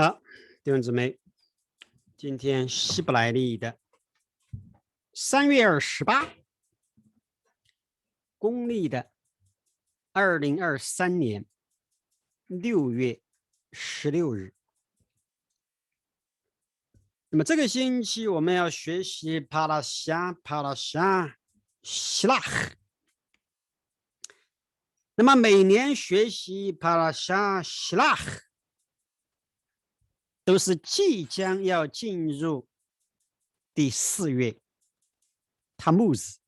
好，弟兄姊妹，今天希伯来历的3月28，公历的2023年6月16日。那么这个星期我们要学习帕拉夏希拉。那么每年学习帕拉夏希拉都是即将要进入第4月塔木斯。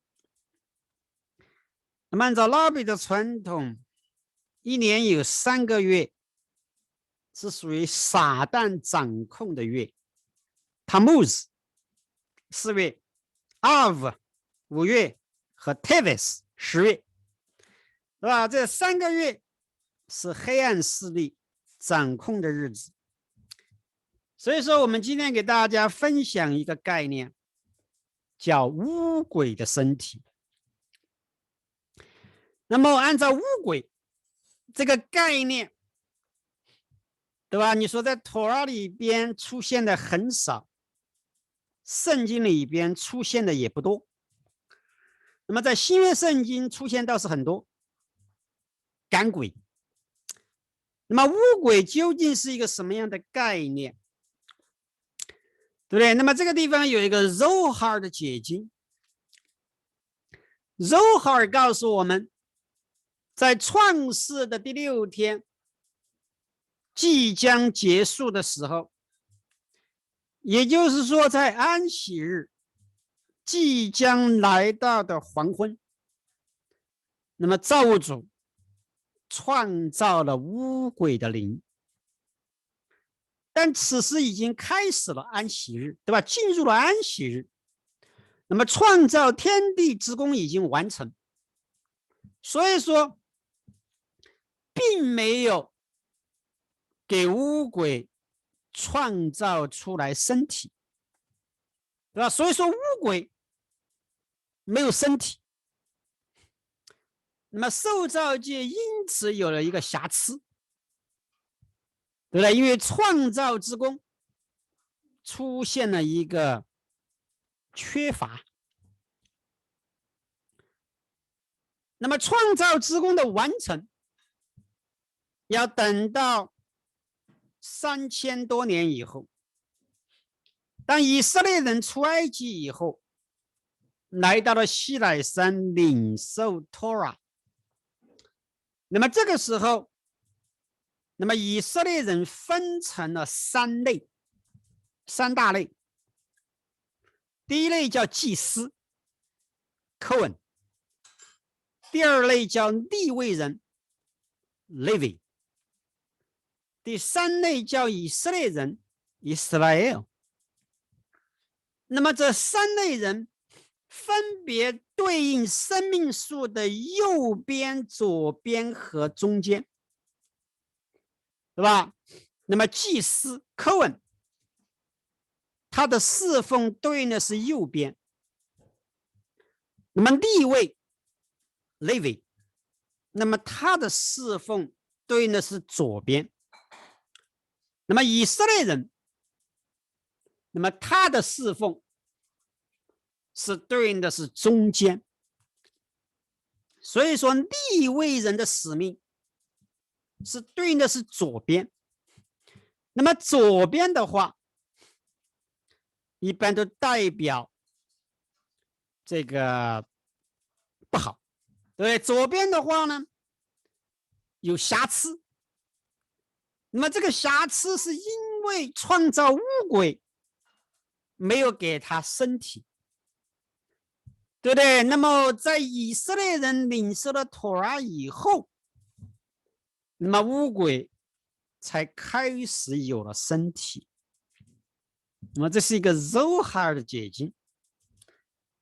那么按照拉比的传统，一年有3个月是属于撒旦掌控的月，塔木斯4月，阿夫5月和特维斯10月，对吧？这3个月是黑暗势力掌控的日子。所以说我们今天给大家分享一个概念，叫污鬼的身体。那么按照污鬼这个概念，对吧？你说在托拉里边出现的很少，圣经里边出现的也不多。那么在新约圣经出现倒是很多，赶鬼。那么污鬼究竟是一个什么样的概念？对不对？那么这个地方有一个 Zohar 的解经。Zohar 告诉我们，在创世的第6天即将结束的时候，也就是说在安息日即将来到的黄昏，那么造物主创造了污鬼的灵。但此时已经开始了安息日，对吧？进入了安息日，那么创造天地之功已经完成，所以说并没有给污鬼创造出来身体，对吧？所以说污鬼没有身体，那么受造界因此有了一个瑕疵，对不对？因为创造之功出现了一个缺乏。那么创造之功的完成要等到3000多年以后，当以色列人出埃及以后，来到了西乃山领受 Torah， 那么这个时候，那么以色列人分成了3大类。第一类叫祭司 Cohen， 第二类叫利未人 Levi， 第3类叫以色列人 Israel。 那么这3类人分别对应生命树的右边、左边和中间，对吧？那么祭司 Cohen 他的侍奉对应的是右边，那么利未 Levi， 那么他的侍奉对应的是左边，那么以色列人，那么他的侍奉是对应的是中间。所以说利未人的使命是对应的是左边，那么左边的话一般都代表这个不好，对，左边的话呢有瑕疵，那么这个瑕疵是因为创造污鬼没有给他身体，对不对？那么在以色列人领受了托拉以后，那么污鬼才开始有了身体。那么这是一个 Zohar 的解经，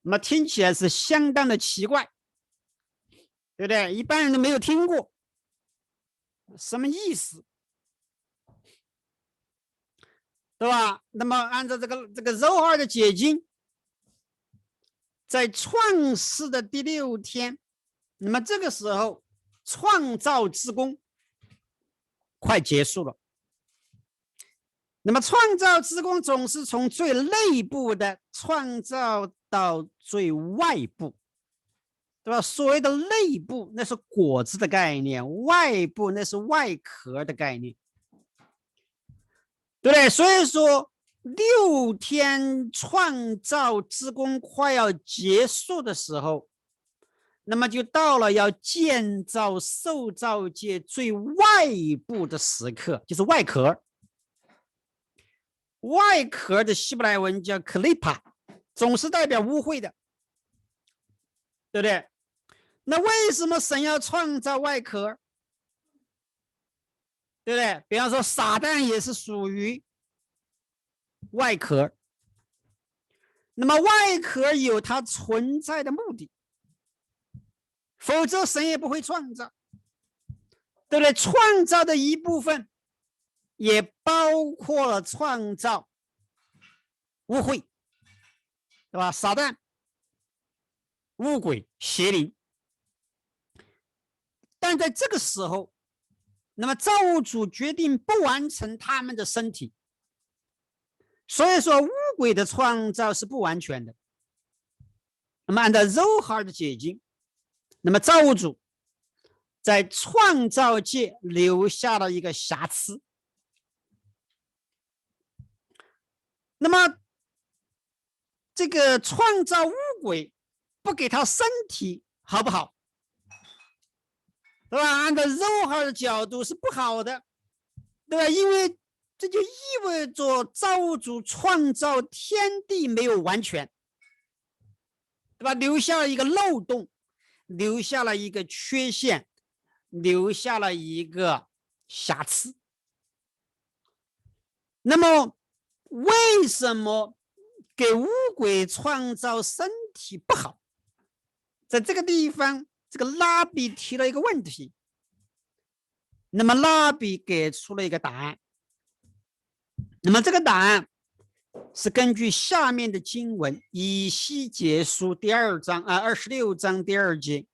那么听起来是相当的奇怪，对不对？一般人都没有听过，什么意思？对吧？那么按照这个 Zohar 的解经，在创世的第6天，那么这个时候创造之功快结束了，那么创造之功总是从最内部的创造到最外部，对吧？所谓的内部那是果子的概念，外部那是外壳的概念，对不对？所以说6天创造之功快要结束的时候，那么就到了要建造受造界最外部的时刻，就是外壳。外壳的希伯来文叫 klipa， 总是代表污秽的，对不对？那为什么神要创造外壳？对不对？比方说撒旦也是属于外壳，那么外壳有它存在的目的，否则神也不会创造，对不对？创造的一部分也包括了创造污秽，对吧？撒旦、污鬼、邪灵。但在这个时候，那么造物主决定不完成他们的身体，所以说污鬼的创造是不完全的。那么按照柔哈尔的解经，那么造物主在创造界留下了一个瑕疵。那么这个创造污鬼不给他身体好不好？对吧？按照柔哈尔的角度是不好的，对吧？因为这就意味着造物主创造天地没有完全，对吧？留下了一个漏洞，留下了一个缺陷，留下了一个瑕疵。那么为什么给污鬼创造身体不好？在这个地方，这个拉比提了一个问题，那么拉比给出了一个答案。那么这个答案是根据下面的经文，以西结书第2章26章第2节，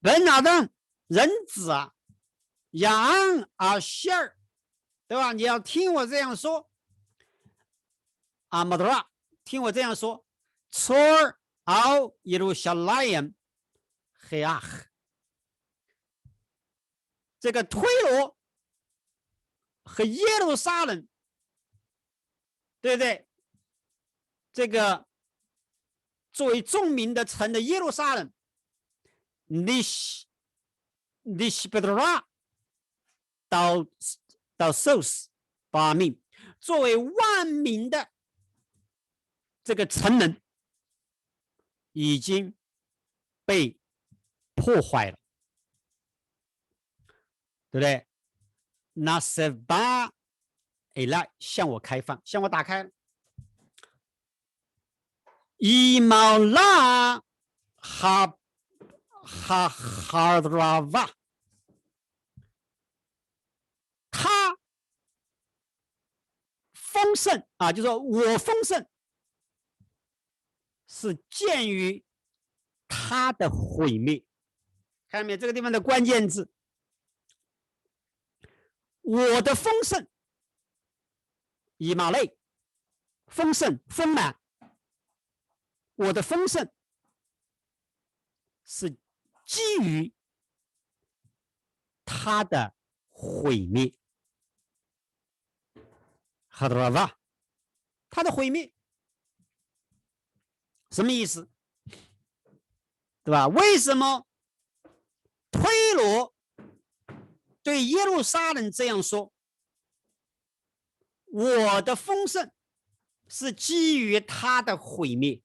本亚当人子啊，亚阿希尔，对吧？你要听我这样说，阿马德拉，听我这样说，错奥耶路撒冷黑阿，这个推罗和耶路撒冷，对不对？这个作为众民的城的耶路撒冷，尼西贝德拉到受死发命，作为万民的这个城门已经被破坏了，对不对？那塞巴以来向我开放，向我打开了。伊毛拉哈德拉瓦，他丰盛啊，就是说我丰盛，是鉴于他的毁灭。看到没有？这个地方的关键字，我的丰盛，以马内，丰盛丰满，我的丰盛是基于他的毁灭。哈德拉瓦，他的毁灭什么意思？对吧？为什么推罗对耶路撒冷这样说？我的丰盛是基于他的毁灭，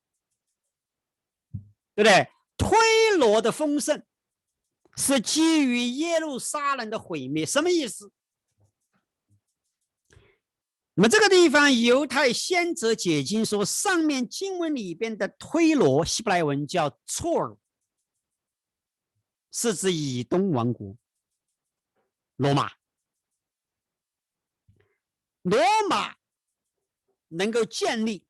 对不对？推罗的丰盛是基于耶路撒冷的毁灭，什么意思？那么这个地方犹太先哲解经说，上面经文里边的推罗，希伯来文叫错尔，是指以东王国罗马。罗马能够建立，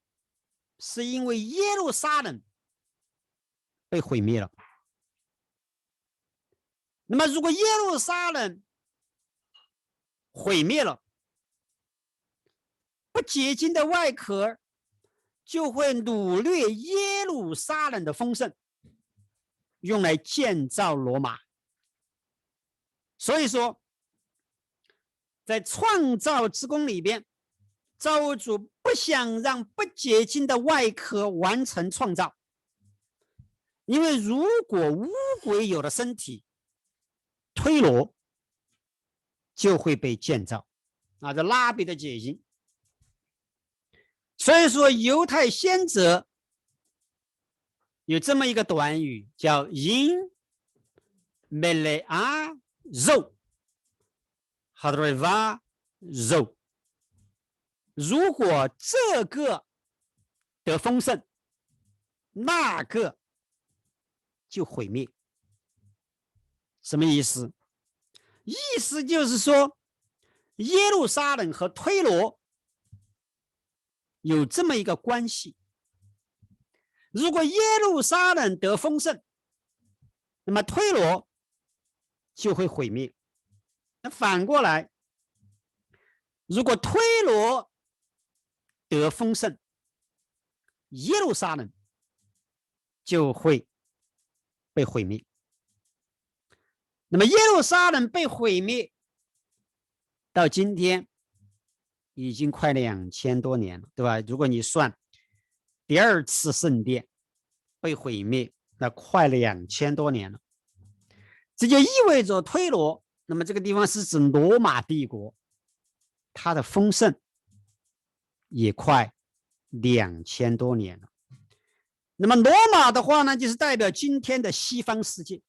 是因为耶路撒冷被毁灭了。那么如果耶路撒冷毁灭了，不洁净的外壳就会掳掠耶路撒冷的丰盛，用来建造罗马。所以说，在创造之功里边，造物主不想让不洁净的外壳完成创造，因为如果乌鬼有了身体，推罗就会被建造。这拉比的解经。所以说，犹太先哲有这么一个短语，叫 in melea zo hadreva zo。如果这个得丰盛，那个就毁灭。什么意思？意思就是说，耶路撒冷和推罗有这么一个关系。如果耶路撒冷得丰盛，那么推罗就会毁灭。那反过来，如果推罗得丰盛，耶路撒冷就会被毁灭。那么耶路撒冷被毁灭到今天已经快2000多年了，对吧？如果你算第二次圣殿被毁灭，那快2000多年了。这就意味着推罗，那么这个地方是指罗马帝国，它的丰盛也快2000多年了。那么罗马的话呢，就是代表今天的西方世界，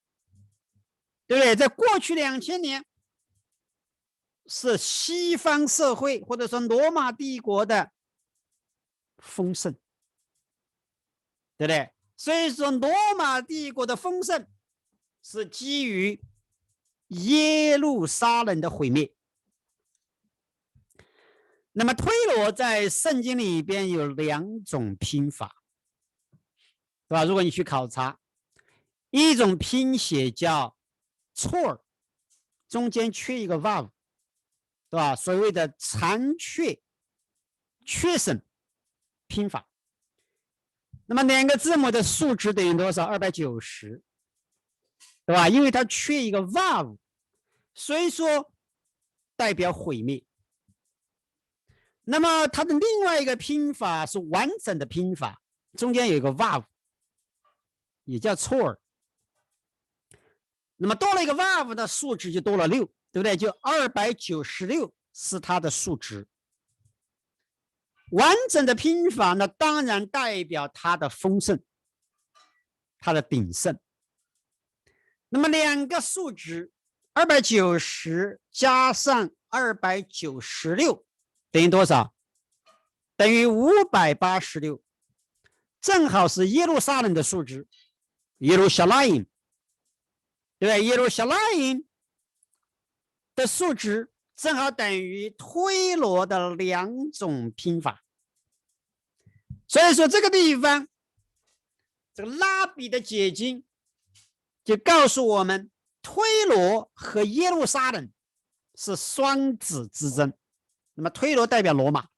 对不对？在过去2000年是西方社会或者说罗马帝国的丰盛，对不对？所以说罗马帝国的丰盛是基于耶路撒冷的毁灭。那么推罗在圣经里边有2种拼法，对吧？如果你去考察，一种拼写叫错儿，中间缺一个 vav， 对吧？所谓的残缺缺省拼法。那么2个字母的数值等于多少？290，对吧？因为它缺一个 vav， 所以说代表毁灭。那么它的另外一个拼法是完整的拼法，中间有一个 vav， 也叫错儿。那么多了一个 vav 的数值就多了6，对不对？就296是它的数值。完整的拼法呢，当然代表它的丰盛，它的鼎盛。那么2个数值290加上296等于多少？等于586，正好是耶路撒冷的数值，耶路撒冷，对不对？耶路撒冷的数值正好等于推罗的2种拼法。所以说这个地方，这个拉比的解经就告诉我们，推罗和耶路撒冷是双子之争。那么推罗代表罗马，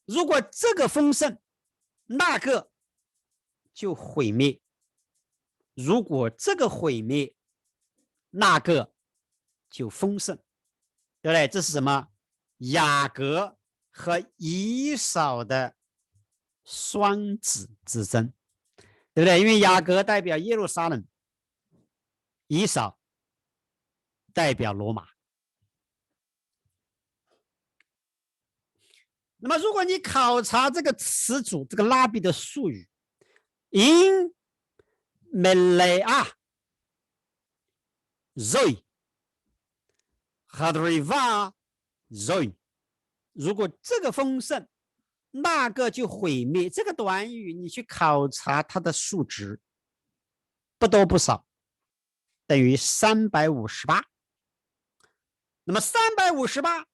如果这个丰盛，那个就毁灭；如果这个毁灭，那个就丰盛，对不对？这是什么？雅各和以扫的双子之争，对不对？因为雅各代表耶路撒冷，以扫代表罗马。那么如果你考察这个词组，这个拉比的术语 in melea zoi hadriva zoi， 如果这个丰盛，那个就毁灭。这个短语你去考察它的数值，不多不少，等于358。那么358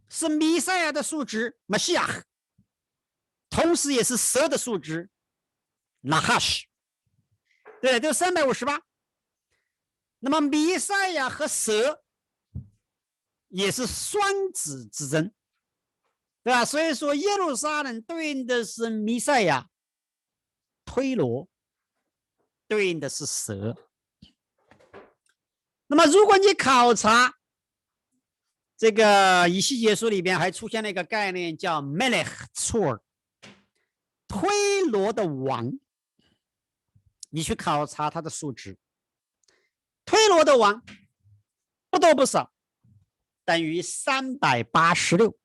是弥赛亚的数值 Mashiach， 同时也是蛇的数值 Nahash， 对，就358。那么弥赛亚和蛇也是双子之争，对吧？所以说耶路撒冷对应的是弥赛亚，推罗对应的是蛇。那么如果你考察这个以西结书里边还出现了一个概念叫 Melech Tzur， 推罗的王，你去考察他的数值，推罗的王不多不少，等于386，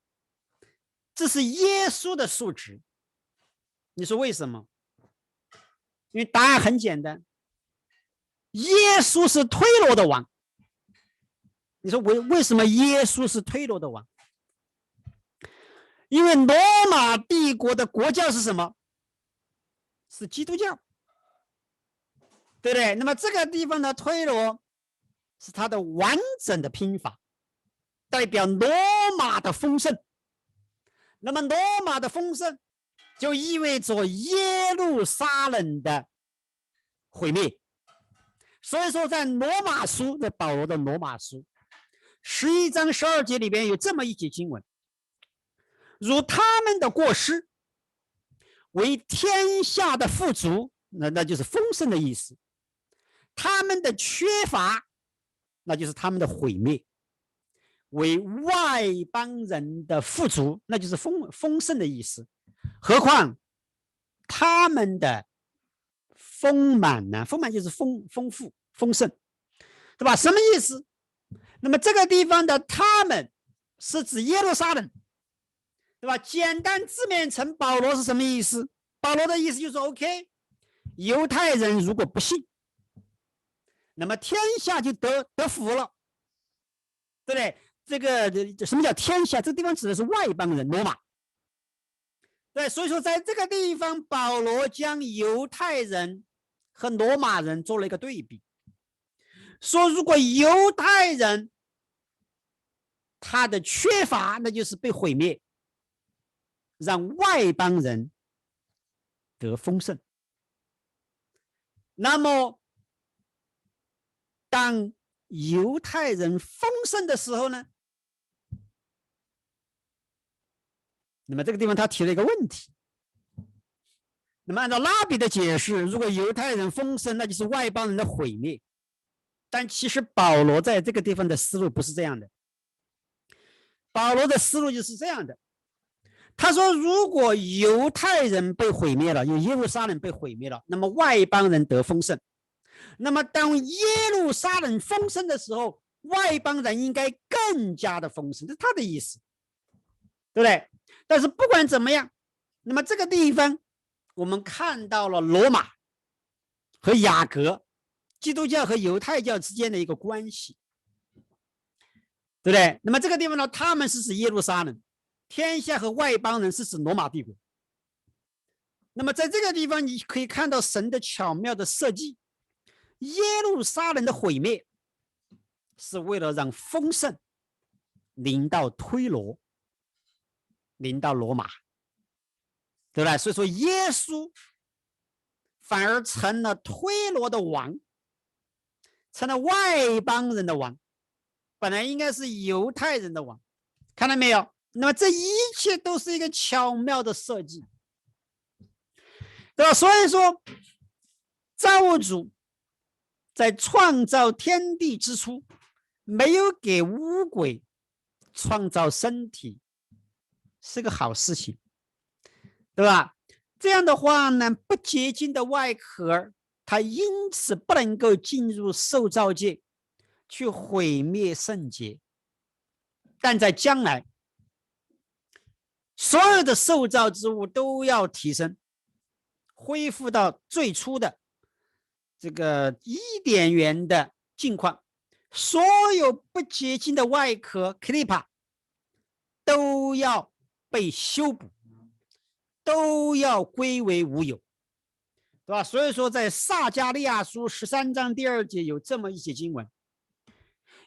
这是耶稣的数值。你说为什么？因为答案很简单，耶稣是推罗的王。你说为什么耶稣是推罗的王？因为罗马帝国的国教是什么？是基督教，对不对？那么这个地方的推罗是它的完整的拼法，代表罗马的丰盛。那么罗马的丰盛就意味着耶路撒冷的毁灭。所以说在罗马书，在保罗的罗马书11章12节里边有这么一节经文，如他们的过失为天下的富足，那就是丰盛的意思；他们的缺乏，那就是他们的毁灭；为外邦人的富足，那就是丰盛的意思。何况他们的丰满呢？丰满就是丰富、丰盛，对吧？什么意思？那么这个地方的他们是指耶路撒冷，对吧？简单字面成保罗是什么意思？保罗的意思就是 OK， 犹太人如果不信，那么天下就得福了，对不对？这个什么叫天下？这个地方指的是外邦人，罗马。对，所以说在这个地方，保罗将犹太人和罗马人做了一个对比，说如果犹太人他的缺乏，那就是被毁灭，让外邦人得丰盛。那么当犹太人丰盛的时候呢，那么这个地方他提了一个问题。那么按照拉比的解释，如果犹太人丰盛，那就是外邦人的毁灭。但其实保罗在这个地方的思路不是这样的。保罗的思路就是这样的，他说如果犹太人被毁灭了，耶路撒冷被毁灭了，那么外邦人得丰盛。那么当耶路撒冷丰盛的时候，外邦人应该更加的丰盛，这是他的意思，对不对？但是不管怎么样，那么这个地方我们看到了罗马和雅各，基督教和犹太教之间的一个关系，对不对？那么这个地方呢，他们是指耶路撒冷，天下和外邦人是指罗马帝国。那么在这个地方你可以看到神的巧妙的设计，耶路撒冷的毁灭是为了让丰盛临到推罗，临到罗马，对不对？所以说耶稣反而成了推罗的王，成了外邦人的王，本来应该是犹太人的王，看到没有？那么这一切都是一个巧妙的设计，对吧？所以说造物主在创造天地之初，没有给污鬼创造身体，是个好事情，对吧？这样的话呢，不洁净的外壳，它因此不能够进入受造界去毁灭圣洁。但在将来，所有的受造之物都要提升，恢复到最初的这个伊甸园的境况。所有不洁净的外壳 klipa 都要被修补，都要归为无有，对吧？所以说在撒迦利亚书13章第2节有这么一节经文，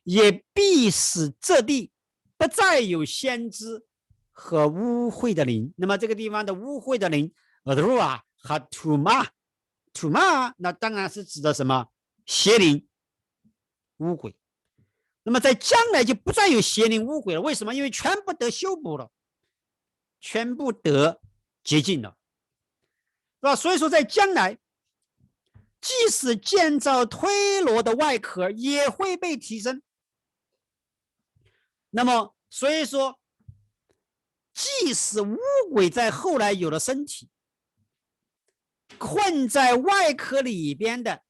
也必使这地不再有先知和污秽的灵。那么这个地方的污秽的灵 ruah 和 tuma 那当然是指的什么？邪灵污鬼。那么在将来就不再有邪灵污鬼了，为什么？因为全部得修补了，全部得洁净了，是吧？所以说，在将来，即使建造推罗的外壳也会被提升。那么，所以说，即使乌鬼在后来有了身体，困在外壳里边的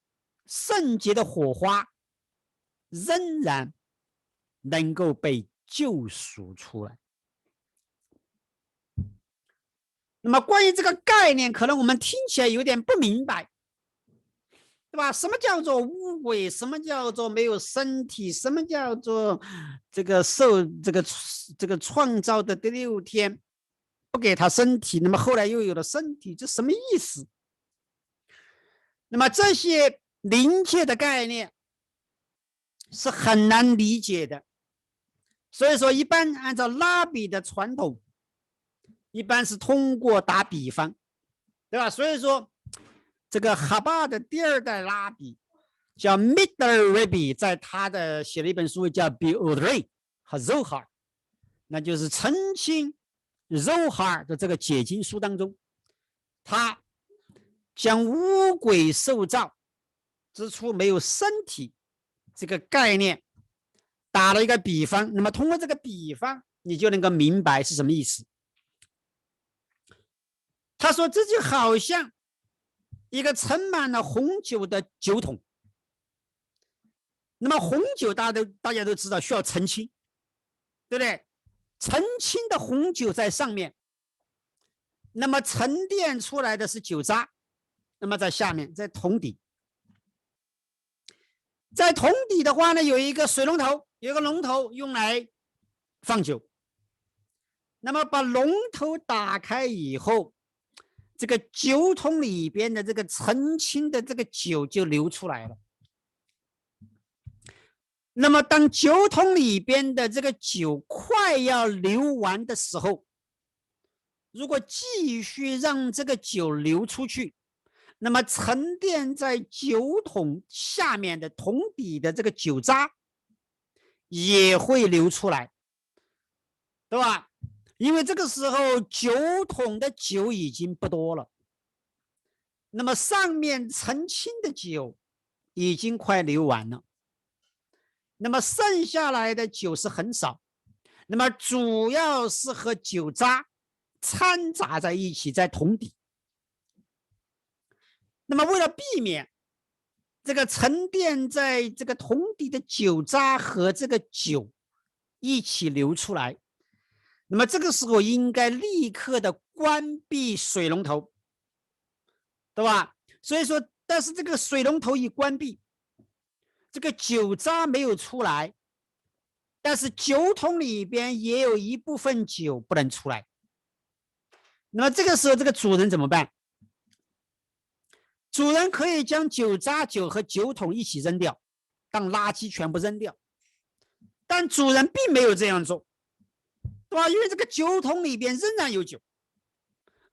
圣洁的火花，仍然能够被救赎出来。那么关于这个概念，可能我们听起来有点不明白，对吧？什么叫做乌鬼？什么叫做没有身体？什么叫做这个受这个创造的第6天不给他身体，那么后来又有了身体，这什么意思？那么这些灵界的概念是很难理解的，所以说一般按照拉比的传统，一般是通过打比方，对吧？所以说这个哈巴的第2代拉比叫 Middle Rabbi， 在他的写了一本书叫 Be'odrei 和 Zohar， 那就是澄清 Zohar 的这个解经书当中，他将乌鬼受造之初没有身体这个概念打了一个比方，那么通过这个比方，你就能够明白是什么意思。他说这就好像一个盛满了红酒的酒桶，那么红酒大家都知道需要澄清，对不对？澄清的红酒在上面，那么沉淀出来的是酒渣，那么在下面，在桶底，在桶底的话呢，有一个水龙头，有一个龙头用来放酒。那么把龙头打开以后，这个酒桶里边的这个澄清的这个酒就流出来了。那么当酒桶里边的这个酒快要流完的时候，如果继续让这个酒流出去，那么沉淀在酒桶下面的桶底的这个酒渣也会流出来，对吧？因为这个时候酒桶的酒已经不多了，那么上面澄清的酒已经快流完了，那么剩下来的酒是很少，那么主要是和酒渣掺杂在一起在桶底。那么为了避免这个沉淀在这个桶底的酒渣和这个酒一起流出来，那么这个时候应该立刻的关闭水龙头，对吧？所以说，但是这个水龙头一关闭，这个酒渣没有出来，但是酒桶里边也有一部分酒不能出来。那么这个时候，这个主人怎么办？主人可以将酒渣、酒和酒桶一起扔掉，当垃圾全部扔掉。但主人并没有这样做，对吧？因为这个酒桶里边仍然有酒，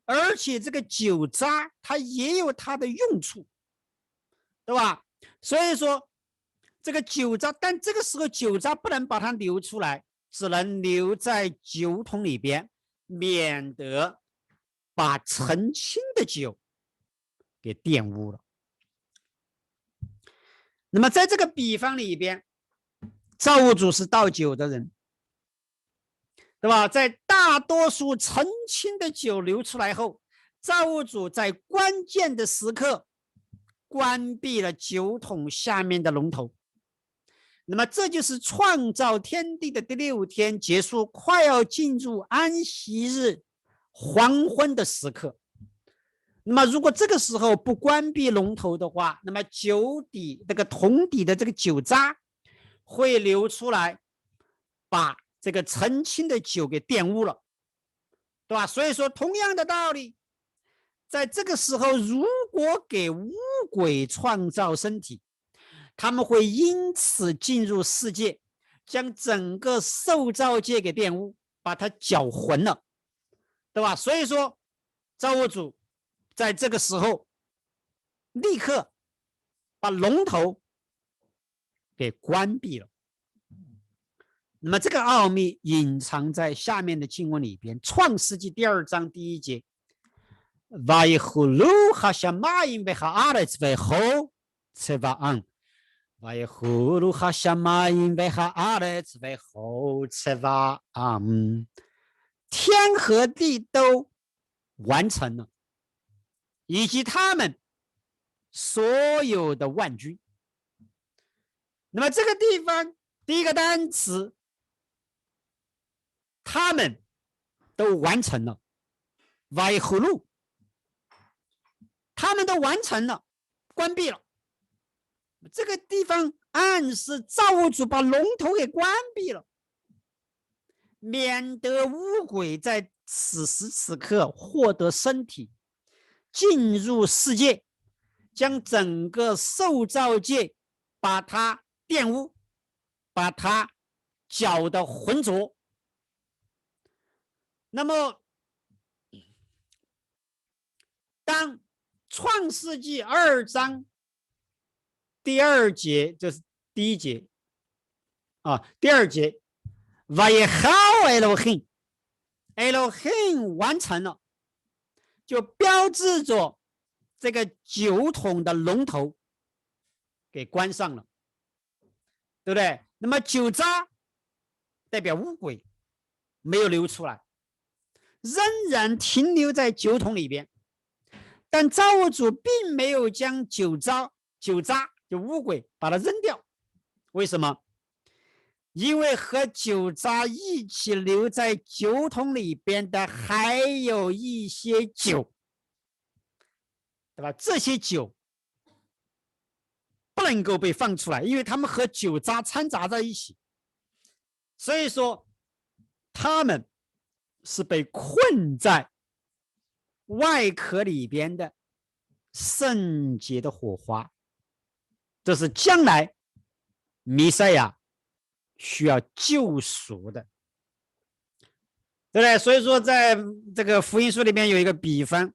而且这个酒渣它也有它的用处，对吧？所以说这个酒渣，但这个时候酒渣不能把它流出来，只能留在酒桶里边，免得把澄清的酒给玷污了。那么在这个比方里边，造物主是倒酒的人，对吧？在大多数澄清的酒流出来后，造物主在关键的时刻关闭了酒桶下面的龙头。那么这就是创造天地的第6天结束，快要进入安息日黄昏的时刻。那么如果这个时候不关闭龙头的话，那么酒底这个桶底的这个酒渣会流出来，把这个澄清的酒给玷污了，对吧？所以说同样的道理，在这个时候如果给污鬼创造身体，他们会因此进入世界，将整个受造界给玷污，把它搅浑了，对吧？所以说造物主在这个时候立刻把龙头给关闭了。那么这个奥秘隐藏在下面的经文里边，创世纪2章1节 ויחולו השמיים והארץ וכל צבאם ויחולו השמיים והארץ וכל צבאם 天和地都完成了，以及他们所有的万军。那么这个地方第一个单词，他们都完成了 ויחולו 他们都完成了，关闭了。这个地方暗示造物主把龙头给关闭了，免得污鬼在此时此刻获得身体，进入世界，将整个受造界把它玷污，把它搅得浑浊。那么当创世纪2章第2节，就是第1节第2节 ויחל אלוהים Elohim 完成了，就标志着这个酒桶的龙头给关上了，对不对？那么酒渣代表污鬼没有流出来，仍然停留在酒桶里边，但造物主并没有将酒渣就污鬼把它扔掉。为什么？因为和酒渣一起留在酒桶里边的还有一些酒，对吧？这些酒不能够被放出来，因为它们和酒渣掺杂在一起，所以说他们是被困在外壳里边的圣洁的火花，这是将来弥赛亚需要救赎的，对不对？所以说在这个福音书里面有一个比方，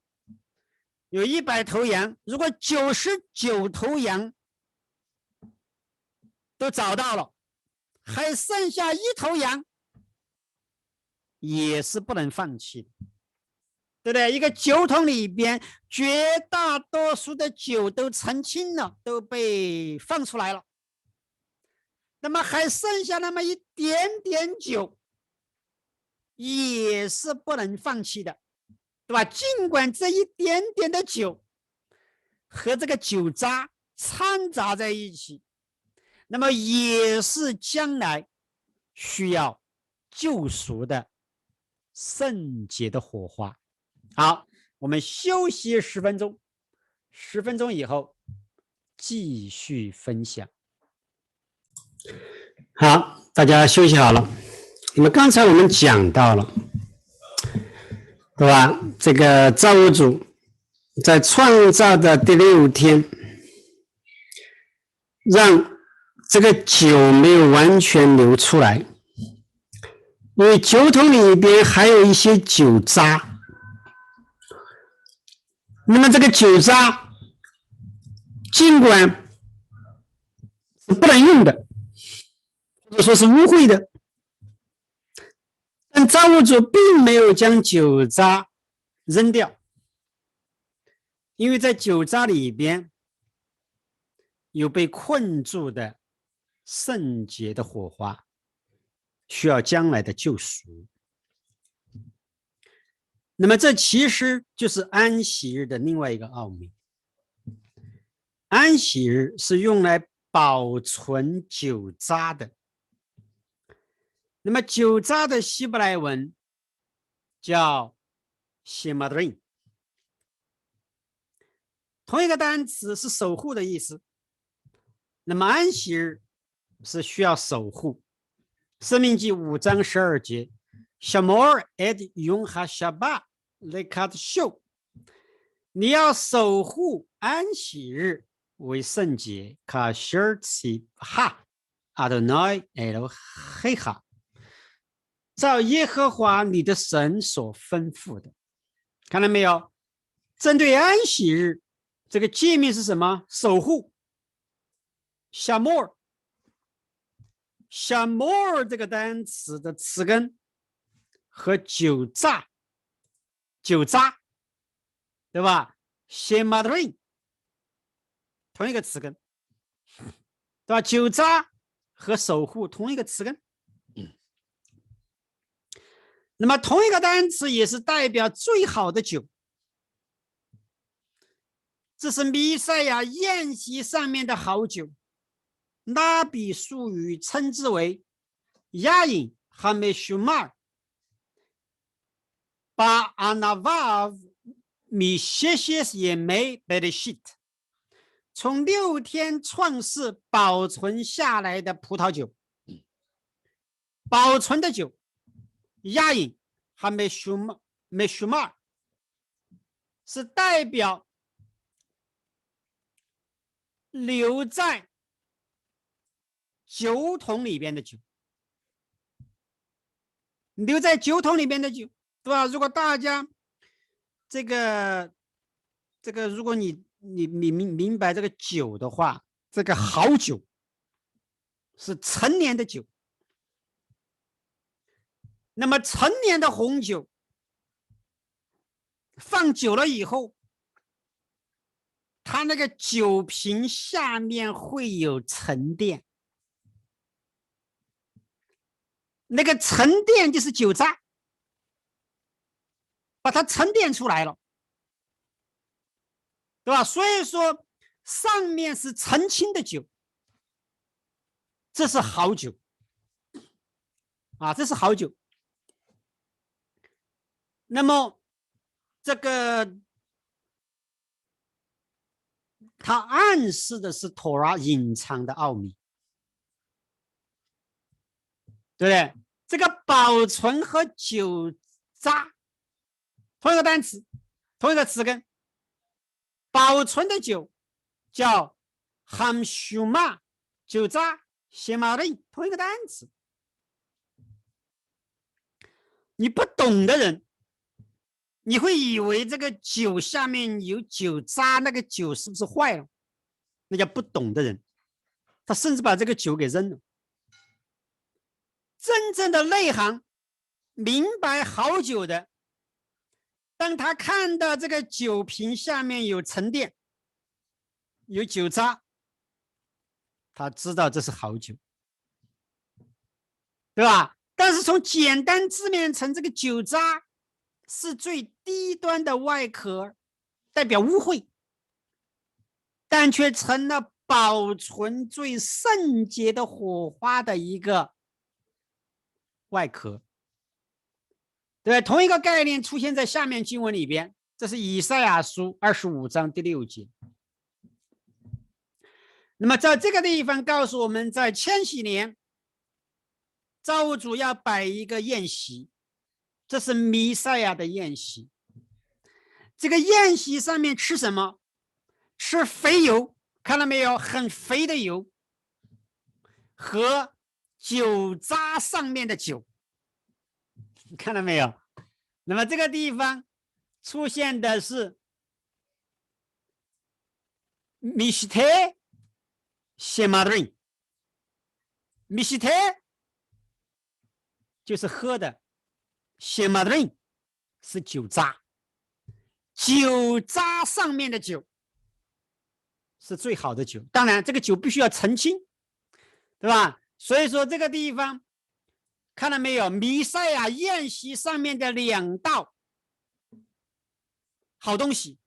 有100头羊，如果99头羊都找到了，还剩下1头羊，也是不能放弃的，对不对？一个酒桶里边绝大多数的酒都澄清了，都被放出来了，那么还剩下那么一点点酒，也是不能放弃的，对吧？尽管这一点点的酒和这个酒渣掺杂在一起，那么也是将来需要救赎的圣洁的火花。好，我们休息10分钟，10分钟以后继续分享。好，大家休息好了。那么刚才我们讲到了，对吧？这个造物主在创造的第6天，让这个酒没有完全流出来，因为酒桶里边还有一些酒渣。那么这个酒渣尽管是不能用的，或者说是污秽的，但造物主并没有将酒渣扔掉，因为在酒渣里边有被困住的圣洁的火花，需要将来的救赎。那么这其实就是安息日的另外一个奥秘。安息日是用来保存酒渣的。那么酒渣的希伯来文叫 shemadrin， 同一个单词是守护的意思。那么安息日是需要守护。申命记5章12节 Shamor et yom ha-shabbat lekat show， 你要守护安息日为圣节 kasher tzivha Adonai Elohecha， 照耶和华你的神所吩咐的。看到没有？针对安息日，这个诫命是什么？守护。Shamor 小 more 这个单词的词根和酒榨，对吧？Shemadrin 同一个词根，对吧？酒榨和守护同一个词根。那么同一个单词也是代表最好的酒。这是弥赛亚宴席上面的好酒，拉比术语称之为亚饮哈梅舒马，把阿纳瓦米谢谢也没贝的 shit， 从6天创世保存下来的葡萄酒，保存的酒，亚饮哈梅舒马是代表留在酒桶里边的酒，留在酒桶里边的酒，对吧？如果大家这个，如果你明白这个酒的话，这个好酒是陈年的酒。那么陈年的红酒放久了以后，它那个酒瓶下面会有沉淀，那个沉淀就是酒渣，把它沉淀出来了，对吧？所以说上面是澄清的酒，这是好酒啊，这是好酒。那么这个它暗示的是托拉隐藏的奥秘，对不对？这个保存和酒渣同一个单词，同一个词根，保存的酒叫 hamshuma， 酒渣 shemarin， 同一个单词。你不懂的人，你会以为这个酒下面有酒渣，那个酒是不是坏了？那叫不懂的人，他甚至把这个酒给扔了。真正的内行，明白好酒的，当他看到这个酒瓶下面有沉淀，有酒渣，他知道这是好酒，对吧？但是从简单字面层，这个酒渣是最低端的外壳，代表污秽，但却成了保存最圣洁的火花的一个外壳。对，同一个概念出现在下面经文里边，这是以赛亚书25章第6节。那么在这个地方告诉我们，在千禧年，造物主要摆一个宴席，这是弥赛亚的宴席。这个宴席上面吃什么？吃肥油，看到没有？很肥的油和酒渣上面的酒，看到没有？那么这个地方出现的是米西特谢马瑞，米西特就是喝的，谢马瑞是酒渣，酒渣上面的酒是最好的酒。当然，这个酒必须要澄清，对吧？所以说这个地方看到没有？弥赛亚宴席上面的2道好东西，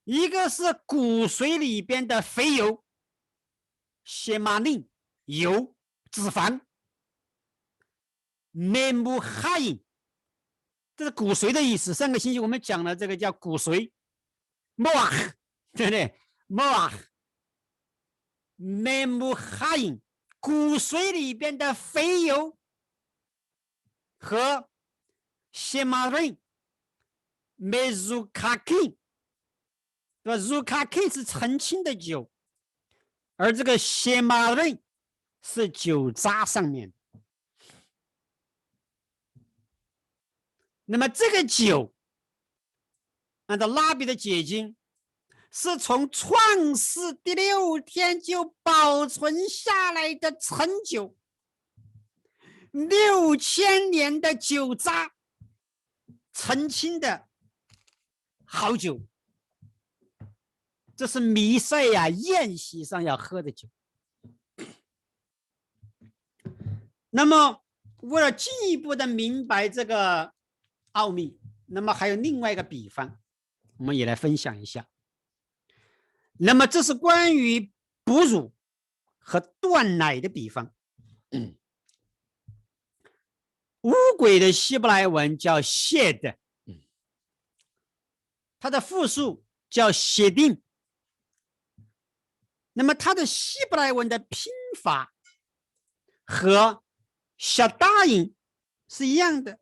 一个是骨髓里边的肥油，谢马令油脂肪，内木哈因，这是骨髓的意思。上个星期我们讲了这个叫骨髓，莫啊，对不对？莫啊，内木哈因，骨髓里边的肥油和谢马令梅鲁卡 king， 对吧？鲁卡 king 是澄清的酒，而这个谢马令是酒渣上面。那么这个酒，按照拉比的解经，是从创世第6天就保存下来的陈酒， 6000年的酒渣澄清的好酒，这是弥赛亚宴席上要喝的酒。那么为了进一步的明白这个奥秘，那么还有另外一个比方，我们也来分享一下。那么这是关于哺乳和断奶的比方。乌龟的希伯来文叫谢的，它的复数叫谢定。那么它的希伯来文的拼法和小大音是一样的，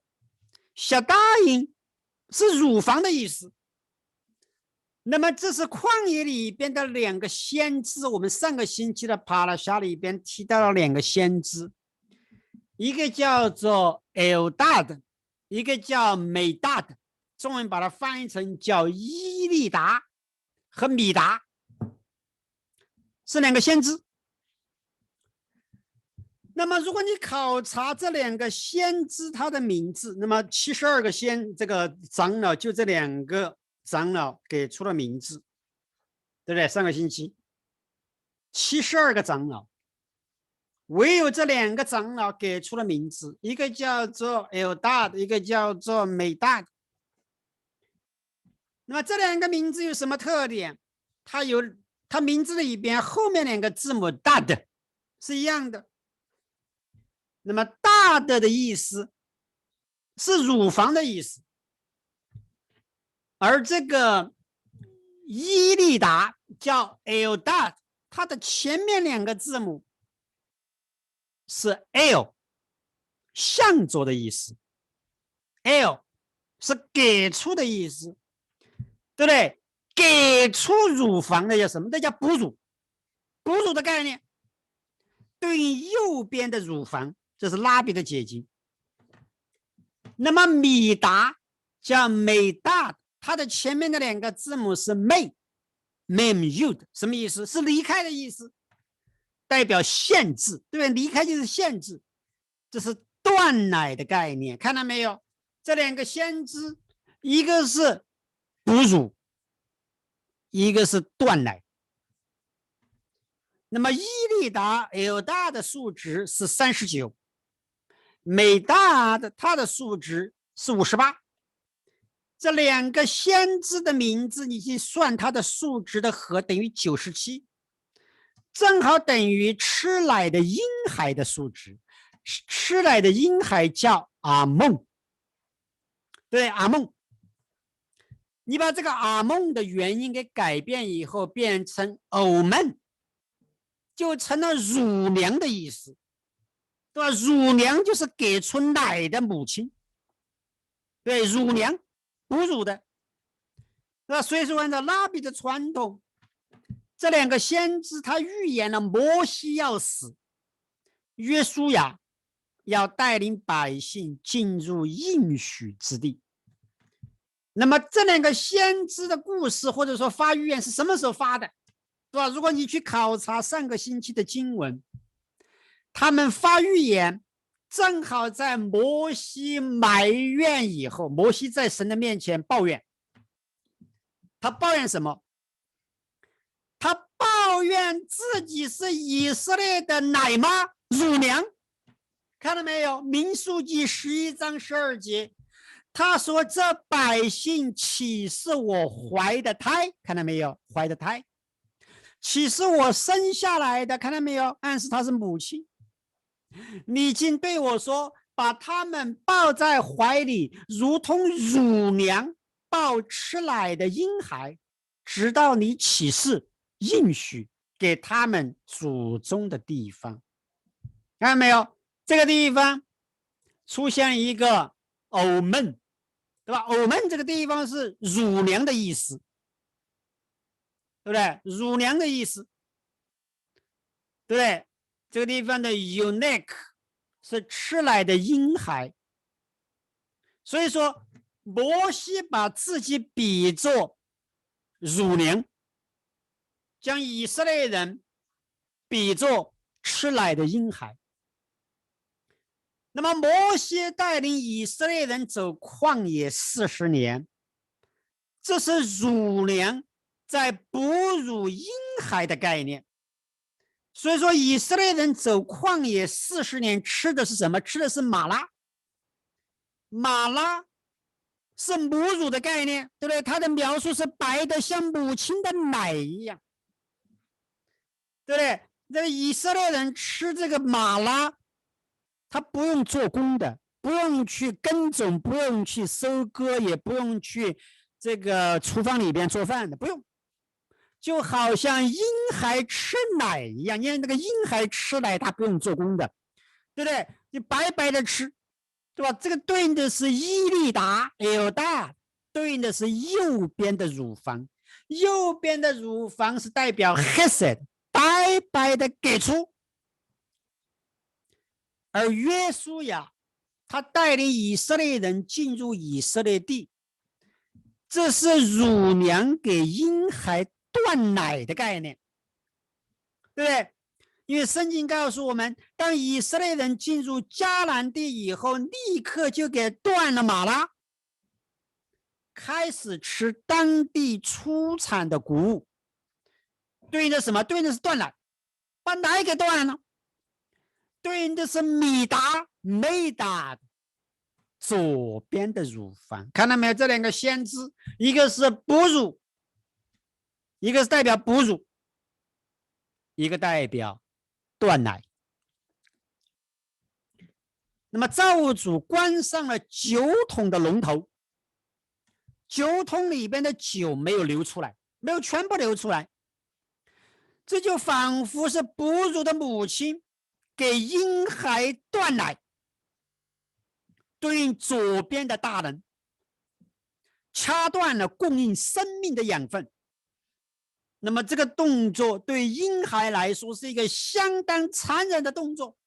小大音是乳房的意思。那么这是旷野里边的2个先知，我们上个星期的帕拉夏里边提到了2个先知，一个叫做 Eldad， 一个叫美大的，中文把它翻译成叫伊利达和米达，是2个先知。那么如果你考察这2个先知他的名字，那么72个这个长老就这2个长老给出了名字，对不对？上个星期72个长老，唯有这2个长老给出了名字，一个叫做 Eldad， 一个叫做美大。那么这2个名字有什么特点？它名字里边后面2个字母大的是一样的。那么大的意思是乳房的意思，而这个伊利达叫 Eldad， 它的前面2个字母是 L， 向着的意思。L 是给出的意思，对不对？给出乳房的叫什么？那叫哺乳。哺乳的概念对应右边的乳房，这是拉比的结晶。那么米达叫美大，它的前面的2个字母是 mem yud， 什么意思？是离开的意思，代表限制，对不对？离开就是限制，这是断奶的概念，看到没有？这2个先知，一个是哺乳，一个是断奶。那么伊利达 Eldad 的数值是39，美大的它的数值是58。这2个先知的名字，你去算它的数值的和等于97，正好等于吃奶的婴孩的数值。吃奶的婴孩叫阿梦，对，阿梦。你把这个阿梦的元音给改变以后，变成偶梦，就成了乳娘的意思，对吧？乳娘就是给出奶的母亲，对，乳娘哺乳的。那所以说，按照拉比的传统，这2个先知他预言了摩西要死，约书亚要带领百姓进入应许之地。那么这2个先知的故事或者说发预言是什么时候发的，对吧？如果你去考察上个星期的经文，他们发预言正好在摩西埋怨以后，摩西在神的面前抱怨。他抱怨什么？他抱怨自己是以色列的奶妈、乳娘。看到没有？民数记11章12节，他说：“这百姓岂是我怀的胎？”看到没有？怀的胎，岂是我生下来的？看到没有？暗示他是母亲。你竟对我说，把他们抱在怀里，如同乳娘抱吃奶的婴孩，直到你起誓应许给他们祖宗的地方。看到没有？这个地方出现一个偶梦，对吧？偶梦这个地方是乳娘的意思，对不对？乳娘的意思，对不对？这个地方的 unique 是吃奶的婴孩，所以说摩西把自己比作乳娘，将以色列人比作吃奶的婴孩。那么摩西带领以色列人走旷野40年，这是乳娘在哺乳婴孩的概念。所以说以色列人走旷野40年吃的是什么？吃的是玛拉。玛拉是母乳的概念，对不对？它的描述是白的像母亲的奶一样，对不对？这个以色列人吃这个玛拉，他不用做工的，不用去耕种，不用去收割，也不用去这个厨房里边做饭的，不用，就好像婴孩吃奶一样。因为那个婴孩吃奶，他不用做工的，对不对？你白白的吃，对吧？这个对应的是伊利达 L 大，对应的是右边的乳房，右边的乳房是代表 Hesed， 白白的给出。而约书亚他带领以色列人进入以色列地，这是乳娘给婴孩断奶的概念，对不对？因为圣经告诉我们，当以色列人进入迦南地以后，立刻就给断了玛拉，开始吃当地出产的谷物。对应的什么？对应的是断奶，把奶给断了。对应的是米达梅达左边的乳房，看到没有？这两个先知，一个是哺乳，一个是代表哺乳，一个代表断奶。那么造物主关上了9桶的龙头，9桶里边的酒没有流出来，没有全部流出来，这就仿佛是哺乳的母亲给婴孩断奶，对应左边的大人，掐断了供应生命的养分。那么这个动作对婴孩来说是一个相当残忍的动作，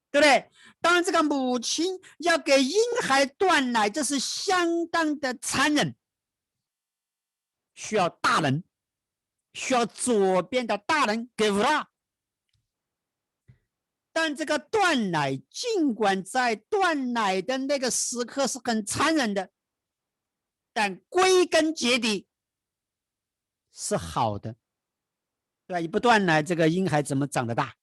对不对？当这个母亲要给婴孩断奶，这是相当的残忍，需要大人，需要左边的大人给他。但这个断奶，尽管在断奶的那个时刻是很残忍的，但归根结底是好的，对吧？你不断奶，这个婴孩怎么长得大？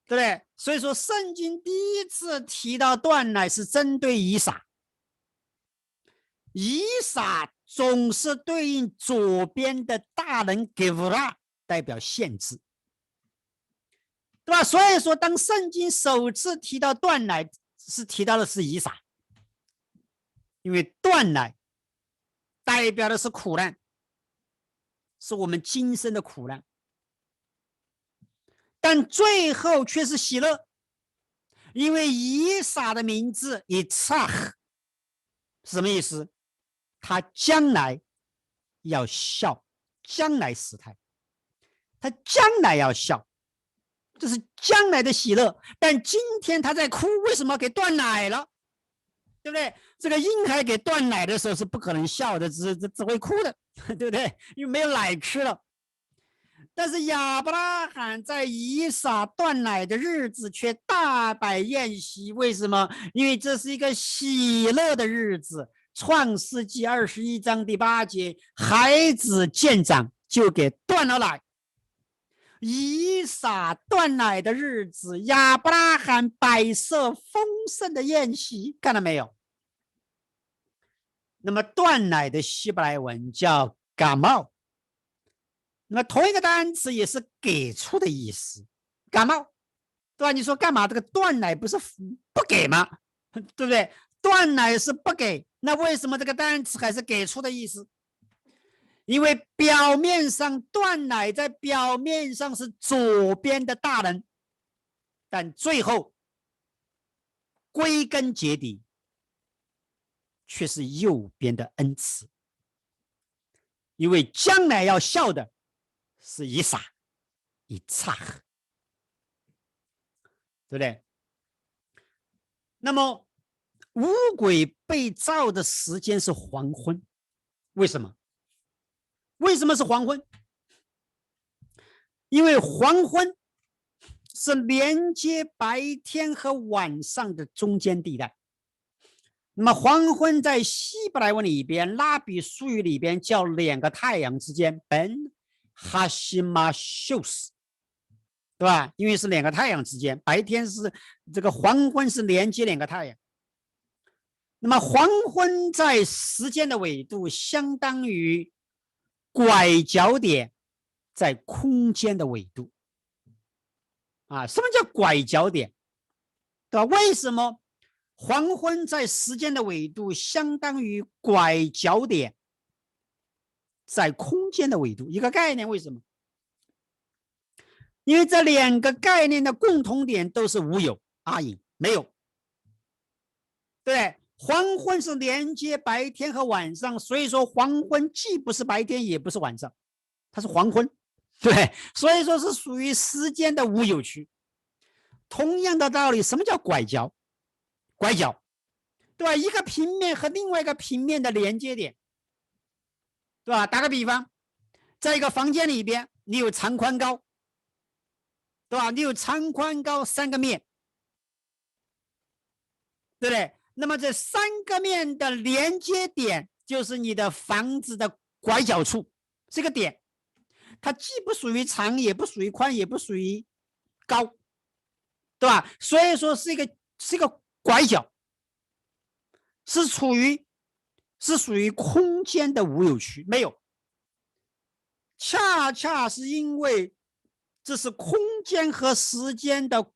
对不对？所以说，圣经第一次提到断奶是针对以撒，以撒总是对应左边的大人给弗拉，代表限制，对吧？所以说，当圣经首次提到断奶，是提到的是以撒，因为断奶代表的是苦难，是我们今生的苦难，但最后却是喜乐，因为以撒的名字以撒是什么意思？他将来要笑，将来时态，他将来要笑，这是将来的喜乐。但今天他在哭，为什么给断奶了？对不对？这个婴孩给断奶的时候是不可能笑的，只会哭的，对不对？因为没有奶吃了。但是亚伯拉罕在以撒断奶的日子却大摆宴席，为什么？因为这是一个喜乐的日子。创世纪21章第8节，孩子见长就给断了奶。以撒断奶的日子，亚伯拉罕摆设丰盛的宴席，看到没有？那么断奶的希伯来文叫嘎冒，那么同一个单词也是给出的意思，嘎冒，对吧？你说干嘛？这个断奶不是不给吗？对不对？断奶是不给，那为什么这个单词还是给出的意思？因为表面上断奶在表面上是左边的大人，但最后归根结底却是右边的恩慈，因为将来要笑的是以撒、以撒，对不对？那么五鬼被造的时间是黄昏，为什么？为什么是黄昏？因为黄昏是连接白天和晚上的中间地带。那么黄昏在希伯来文里边，拉比术语里边叫两个太阳之间 ，Ben Hashimashos， 对吧？因为是两个太阳之间，白天是这个黄昏是连接两个太阳。那么黄昏在时间的纬度相当于拐角点在空间的纬度。什么叫拐角点？对吧？为什么黄昏在时间的纬度相当于拐角点在空间的纬度？一个概念，为什么？因为这两个概念的共同点都是无有，阿隐没有。对，黄昏是连接白天和晚上，所以说黄昏既不是白天也不是晚上，它是黄昏。对，所以说是属于时间的无有区。同样的道理，什么叫拐角？拐角，对吧？一个平面和另外一个平面的连接点，对吧？打个比方，在一个房间里边，你有长宽高，对吧？你有长宽高三个面，对不对？那么这三个面的连接点就是你的房子的拐角处，这个点，它既不属于长，也不属于宽，也不属于高，对吧？所以说是一个拐角，是属于空间的无有区，没有。恰恰是因为这是空间和时间的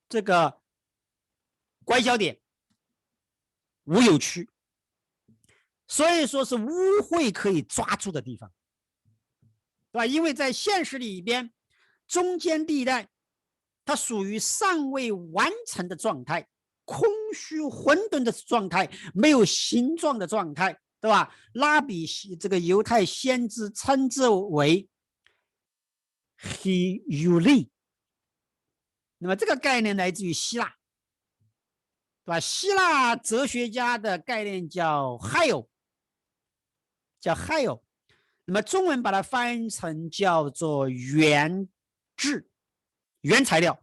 这个拐角点，无有区，所以说是污秽可以抓住的地方，对吧？因为在现实里边，中间地带它属于尚未完成的状态，空虚混沌的状态，没有形状的状态，对吧？拉比这个犹太先知称之为 Hiuli， 那么这个概念来自于希腊，对吧？希腊哲学家的概念叫 Hio， 那么中文把它翻译成叫做原质、原材料，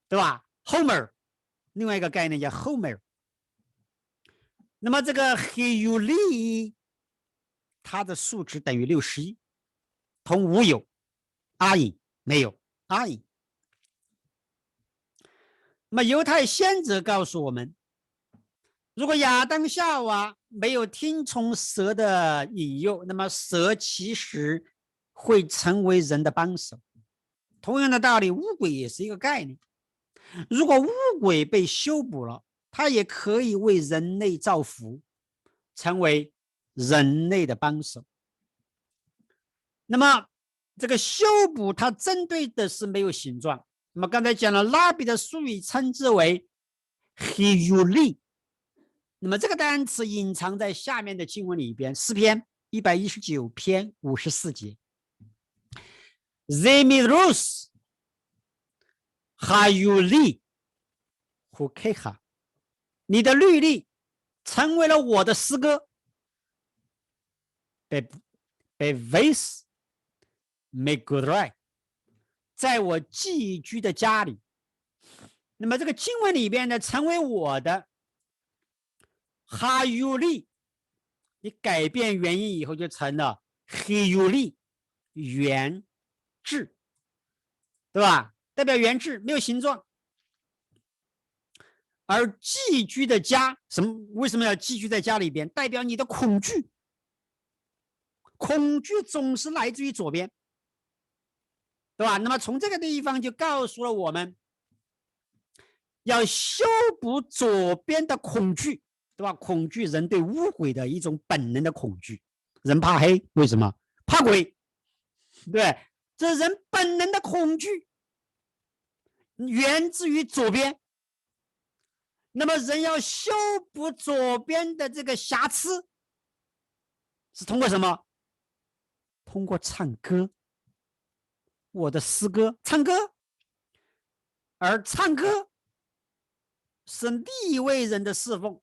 对吧 ？Homer， 另外一个概念叫 Homer。那么这个 Hiuli， 它的数值等于61，同无有，阿隐没有，阿隐。那么犹太先知告诉我们，如果亚当夏娃没有听从蛇的引诱，那么蛇其实会成为人的帮手。同样的道理，乌鬼也是一个概念。如果乌鬼被修补了，它也可以为人类造福，成为人类的帮手。那么这个修补它针对的是没有形状。那么刚才讲了，拉比的术语称之为 Hiuli， 那么这个单词隐藏在下面的经文里边，诗篇119篇54节 Zemirus Hayuli Hukeha， 你的律例成为了我的诗歌，被 Ves Megudrai， 在我寄居的家里。那么这个经文里边呢，成为我的哈尤利，你改变原因以后就成了黑尤利，原质，对吧？代表原质，没有形状。而寄居的家，为什么要寄居在家里边？代表你的恐惧，恐惧总是来自于左边，对吧？那么从这个地方就告诉了我们，要修补左边的恐惧，对吧？恐惧人对污鬼的一种本能的恐惧，人怕黑，为什么？怕鬼，对，这人本能的恐惧源自于左边。那么人要修补左边的这个瑕疵，是通过什么？通过唱歌，我的诗歌，唱歌。而唱歌是利未人的侍奉，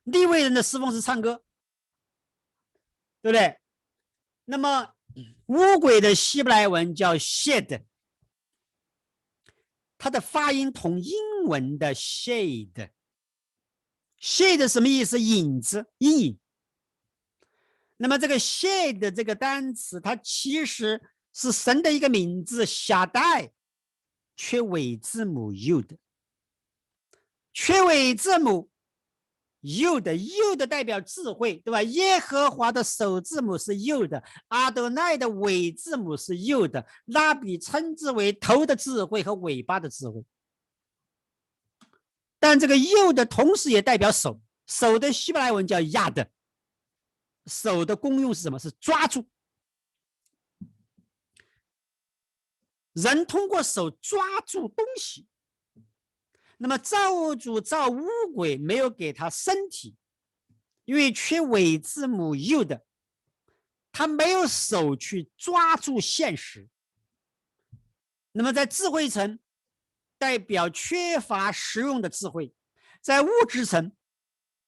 利未人的侍奉是唱歌，对不对？那么乌鬼的希伯来文叫 shed，它的发音同英文的 shade。shade 什么意思？影子、阴影。那么这个 shade 这个单词，它其实是神的一个名字，夏代，缺尾字母 U 的，缺尾字母 U 的代表智慧，对吧？耶和华的首字母是 U 的，阿多奈的尾字母是 U 的，拉比称之为头的智慧和尾巴的智慧。但这个 U 的同时也代表手，手的希伯来文叫亚的，手的功用是什么？是抓住。人通过手抓住东西。那么造物主造乌龟没有给他身体，因为缺尾字母 U 的，他没有手去抓住现实。那么在智慧层代表缺乏实用的智慧，在物质层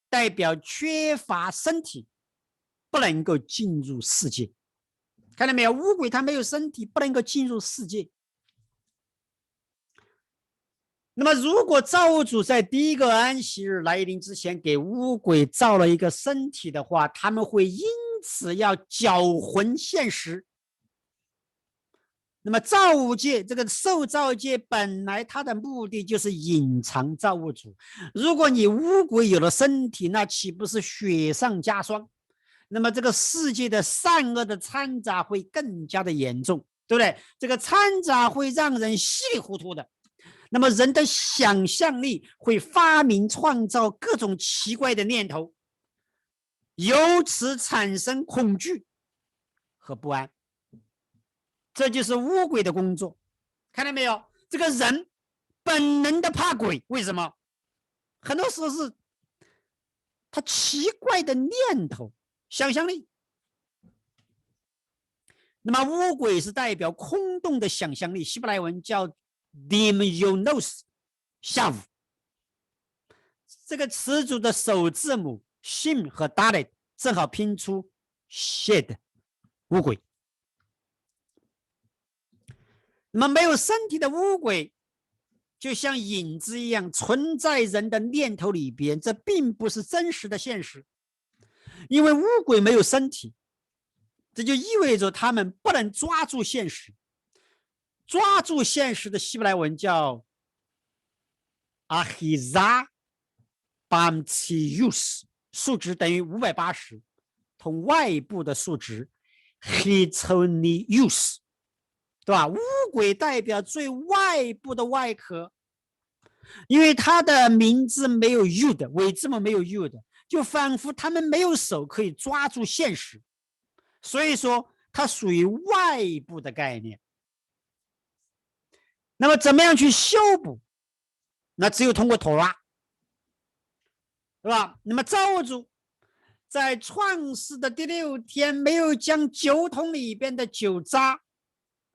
代表缺乏身体，不能够进入世界。看到没有？乌龟它没有身体，不能够进入世界。那么如果造物主在第一个安息日来临之前给乌龟造了一个身体的话，他们会因此要搅浑现实。那么造物界这个受造界本来它的目的就是隐藏造物主，如果你乌龟有了身体，那岂不是雪上加霜？那么这个世界的善恶的掺杂会更加的严重，对不对？这个掺杂会让人稀里糊涂的。那么人的想象力会发明创造各种奇怪的念头，由此产生恐惧和不安。这就是乌龟的工作。看到没有？这个人本能的怕鬼，为什么？很多时候是他奇怪的念头、想象力。那么乌龟是代表空洞的想象力，希伯来文叫 Demionos， 下午。这个词组的首字母 Shin 和 Dalet 正好拼出 Shed 乌龟。那么没有身体的乌龟就像影子一样存在人的念头里边，这并不是真实的现实。因为乌龟没有身体，这就意味着他们不能抓住现实。抓住现实的希伯来文叫 Ahiza Bamtsius， 数值等于580，同外部的数值 Hitonius， 对吧？乌龟代表最外部的外壳，因为它的名字没有 U 的，尾字母没有 U 的，就仿佛他们没有手可以抓住现实，所以说它属于外部的概念。那么怎么样去修补？那只有通过妥拉，对吧？那么造物主在创世的第6天没有将酒桶里边的酒渣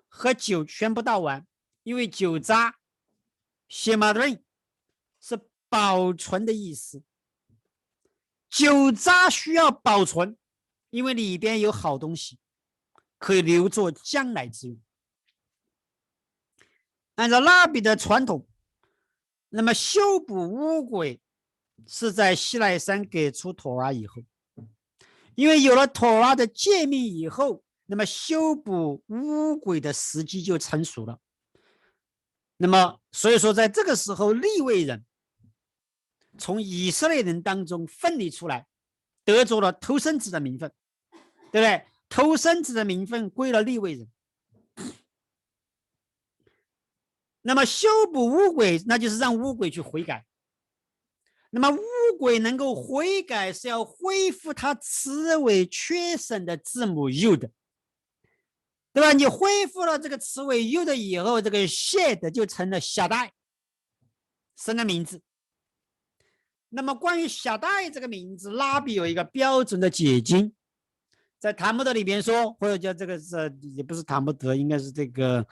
和酒全部倒完，因为酒渣 shemarin 是保存的意思，酒渣需要保存，因为里边有好东西可以留作将来之用。按照拉比的传统，那么修补乌龟是在西奈山给出妥拉以后，因为有了妥拉的诫命以后，那么修补乌龟的时机就成熟了。那么所以说在这个时候，利未人从以色列人当中分离出来，得着了头生子的名分，对不对？头生子的名分归了利未人。那么修补乌龟，那就是让乌龟去悔改。那么乌龟能够悔改，是要恢复它词尾缺省的字母 U 的，对吧？你恢复了这个词尾 U 的以后，这个 shed 就成了小代，神的名字。那么关于小代这个名字，拉比有一个标准的解经，在塔木德里边说，或者叫这个是也不是塔木德，应该是这个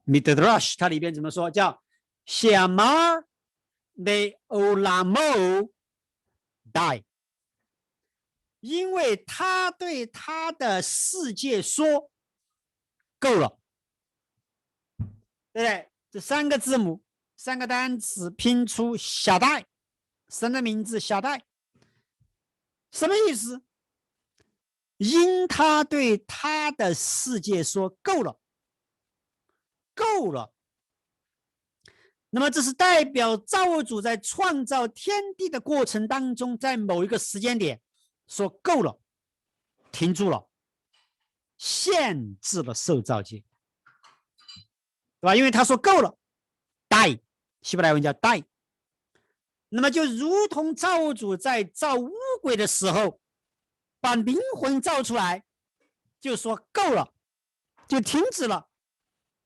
Midrash， 它里边怎么说？叫 Shamar de Olamo die， 因为他对他的世界说够了，对不对？这3个字母3个单词拼出小戴，神的名字小戴，什么意思？因他对他的世界说够了，够了。那么这是代表造物主在创造天地的过程当中，在某一个时间点说够了，停住了，限制了受造界，对吧？因为他说够了，die，希伯来文叫 die。那么就如同造物主在造乌龟的时候，把灵魂造出来，就说够了，就停止了，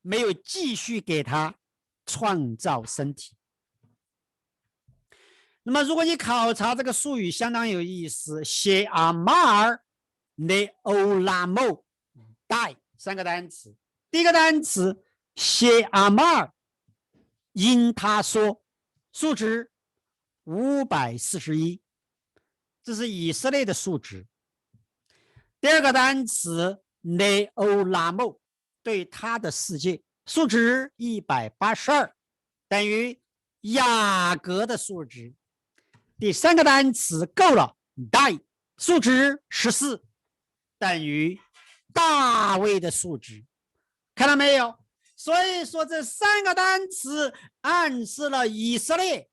没有继续给他创造身体。那么如果你考察这个术语，相当有意思，谢阿马尔内欧拉莫带3个单词。第一个单词谢阿马尔，因他说，数值541，这是以色列的数值。第二个单词内欧拉莫，对他的世界，数值182，等于雅各的数值。第三个单词够了 die， 数值14，等于大卫的数值。看到没有？所以说这3个单词暗示了以色列、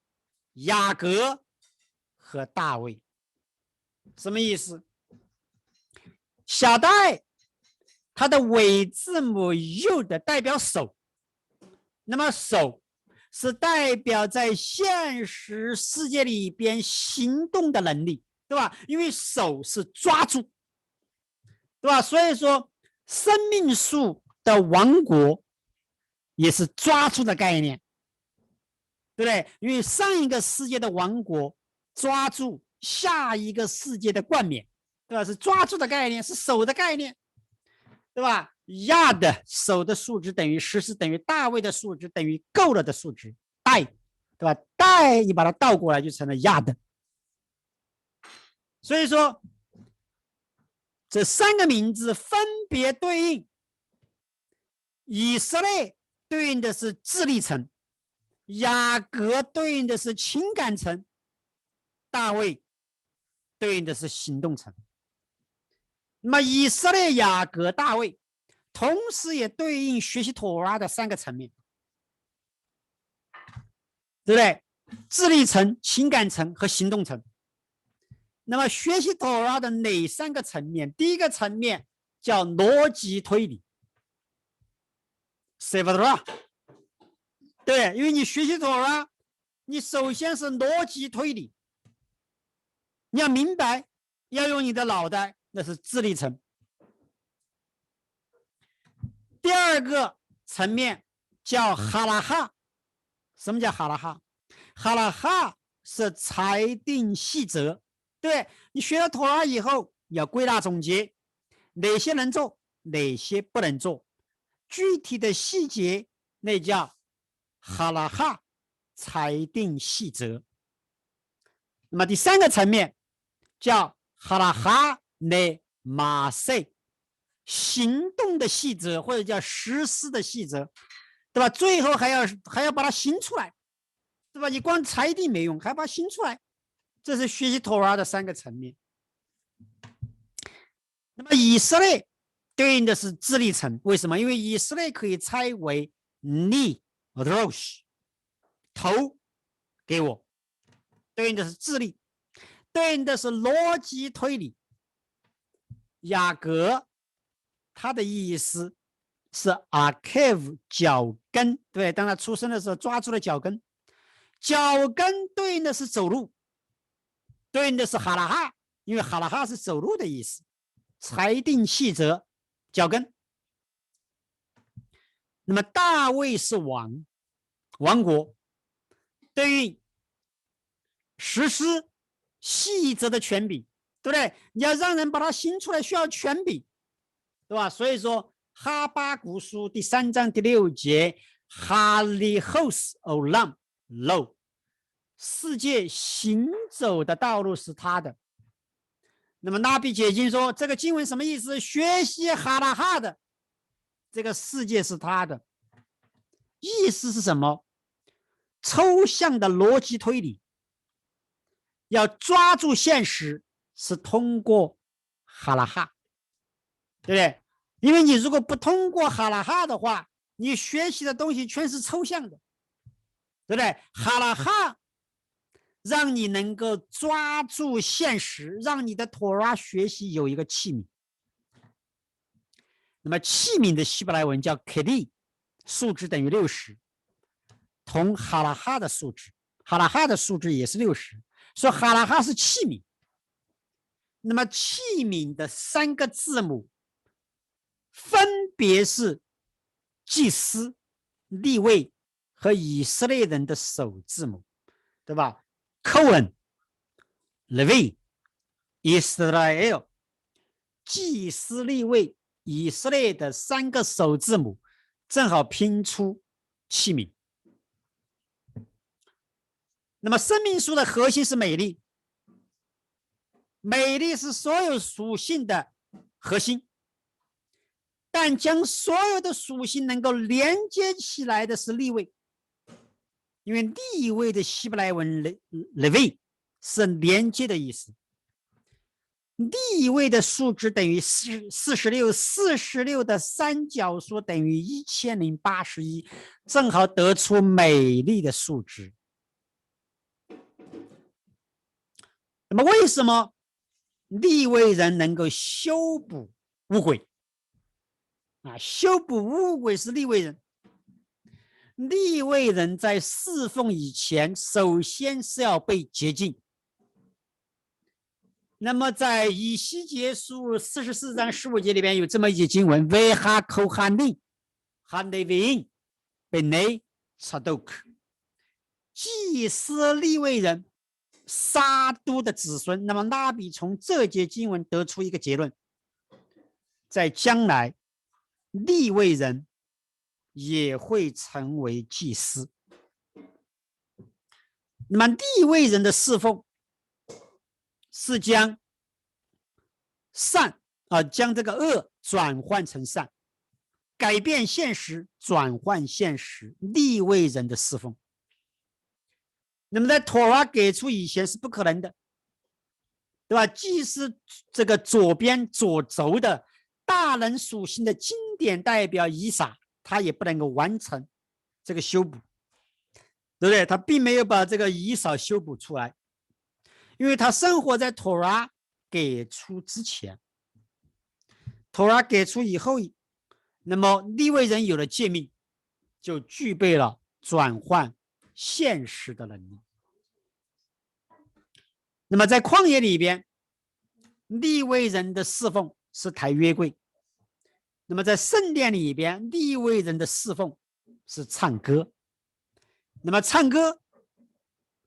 雅各和大卫。什么意思？小戴它的尾字母 U 的代表手，那么手是代表在现实世界里边行动的能力，对吧？因为手是抓住，对吧？所以说生命树的王国也是抓住的概念，对不对？因为上一个世界的王国抓住下一个世界的冠冕，对吧？是抓住的概念，是手的概念，对吧？亚的手的数值等于14，等于大卫的数值等于够了的数值，带，对吧？带你把它倒过来就成了亚的。所以说这3个名字分别对应以色列对应的是智力层，雅各对应的是情感层，大卫对应的是行动层。那么以色列、雅各、大卫同时也对应学习妥拉的3个层面，对不对？智力层、情感层和行动层。那么学习妥拉的哪3个层面？第一个层面叫逻辑推理，对，因为你学习妥拉，你首先是逻辑推理，你要明白，要用你的脑袋，那是智力层。第二个层面叫哈拉哈。什么叫哈拉哈？哈拉哈是裁定细则，对，你学了妥拉以后要归纳总结，哪些能做，哪些不能做，具体的细节那叫哈拉哈裁定细则。那么第3个层面叫哈拉哈内马塞，行动的细则或者叫实施的细则，对吧？最后还要把它行出来，对吧？你光裁定没用，还要把它行出来，这是学习妥拉的3个层面。那么以色列对应的是智力层，为什么？因为以色列可以拆为你 rosh 头给我，对应的是智力，对应的是逻辑推理。雅各它的意思是 archive 脚跟，对，当他出生的时候抓住了脚跟，脚跟对应的是走路，对应的是哈拉哈，因为哈拉哈是走路的意思，裁定细则，脚跟。那么大卫是王国，对应实施细则的权柄，对不对？你要让人把它行出来，需要权柄，对吧？所以说哈巴谷书第3章第6节，哈利后斯欧浪 low， 世界行走的道路是他的。那么拉比解经说，这个经文什么意思？学习哈拉哈的这个世界是他的，意思是什么？抽象的逻辑推理，要抓住现实是通过哈拉哈，对不对？因为你如果不通过哈拉哈的话，你学习的东西全是抽象的，对不对？哈拉哈让你能够抓住现实，让你的托拉学习有一个器皿。那么器皿的希伯来文叫 keli， 数值等于60，同哈拉哈的数值，哈拉哈的数值也是60，所以哈拉哈是器皿。那么器皿的3个字母分别是祭司、利未和以色列人的首字母，对吧？ Cohen、Levi、Israel， 祭司、利未、以色列的3个首字母正好拼出器皿。那么生命树的核心是美丽，美丽是所有属性的核心，但将所有的属性能够连接起来的是利未，因为利未的希伯来文 Levi 是连接的意思。利未的数值等于46， 46的三角数等于1081，正好得出美丽的数值。那么为什么利未人能够修补污鬼？修补污鬼是利未人。利未人在侍奉以前，首先是要被洁净。那么在以西结书44章15节里边有这么一节经文：为哈口哈利哈内维贝内查多克，祭司利未人撒都的子孙。那么拉比从这节经文得出一个结论，在将来利未人也会成为祭司。那么利未人的侍奉是将善将这个恶转换成善，改变现实，转换现实，利未人的侍奉。那么在妥拉给出以前是不可能的，对吧？即使这个左边左轴的大人属性的经典代表以撒，他也不能够完成这个修补，对不对？他并没有把这个以扫修补出来，因为他生活在妥拉给出之前，妥拉给出以后，那么利未人有了诫命，就具备了转换现实的能力。那么在旷野里边，利未人的侍奉是抬约柜；那么在圣殿里边，利未人的侍奉是唱歌。那么唱歌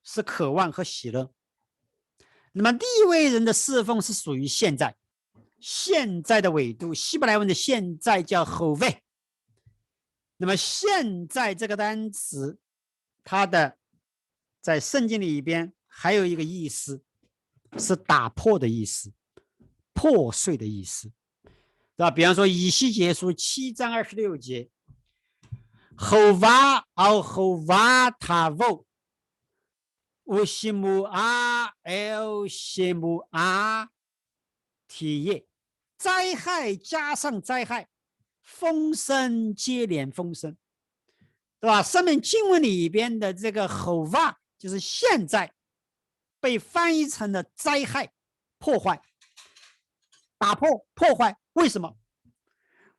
是渴望和喜乐。那么利未人的侍奉是属于现在，现在的纬度，希伯来文的现在叫后卫。那么现在这个单词，它的在圣经里边还有一个意思，是打破的意思，破碎的意思，对吧？比方说以西结书7章26节，后瓦奥后瓦塔沃乌西姆阿 L 西姆阿体液，灾害加上灾害，风声接连风声，对吧？上面经文里边的这个后瓦就是现在被翻译成了灾害、破坏、打破、破坏。为什么？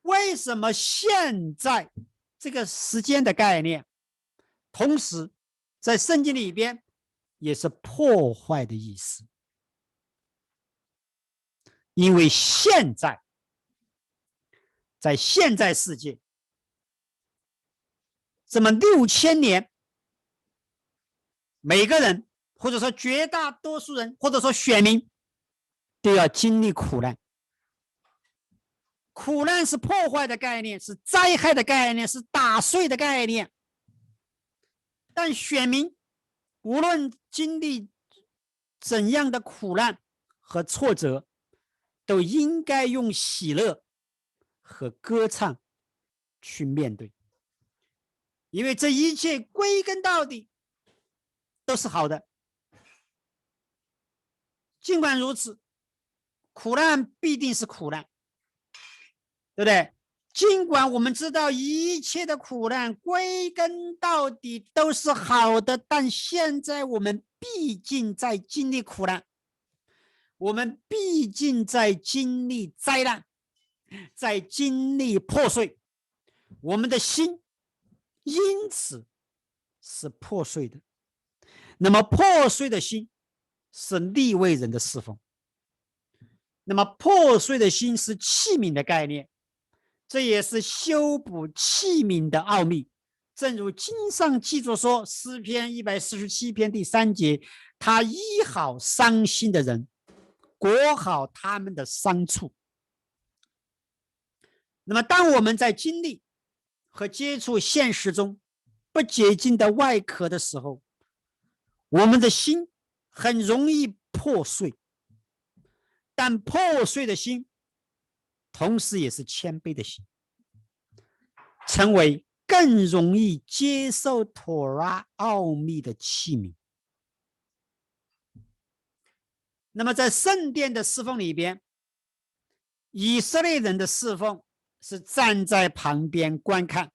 为什么现在这个时间的概念，同时在圣经里边也是破坏的意思？因为现在在现在世界这么6000年，每个人或者说绝大多数人或者说选民都要经历苦难。苦难是破坏的概念，是灾害的概念，是打碎的概念。但选民无论经历怎样的苦难和挫折，都应该用喜乐和歌唱去面对。因为这一切归根到底都是好的。尽管如此，苦难必定是苦难，对不对？尽管我们知道一切的苦难归根到底都是好的，但现在我们毕竟在经历苦难，我们毕竟在经历灾难，在经历破碎，我们的心因此是破碎的。那么破碎的心是利未人的侍奉，那么破碎的心是器皿的概念，这也是修补器皿的奥秘。正如经上记着说，诗篇147篇第3节，他医好伤心的人，裹好他们的伤处。那么当我们在经历和接触现实中不洁净的外壳的时候，我们的心很容易破碎，但破碎的心同时也是谦卑的心，成为更容易接受妥拉奥秘的器皿。那么在圣殿的侍奉里边，以色列人的侍奉是站在旁边观看，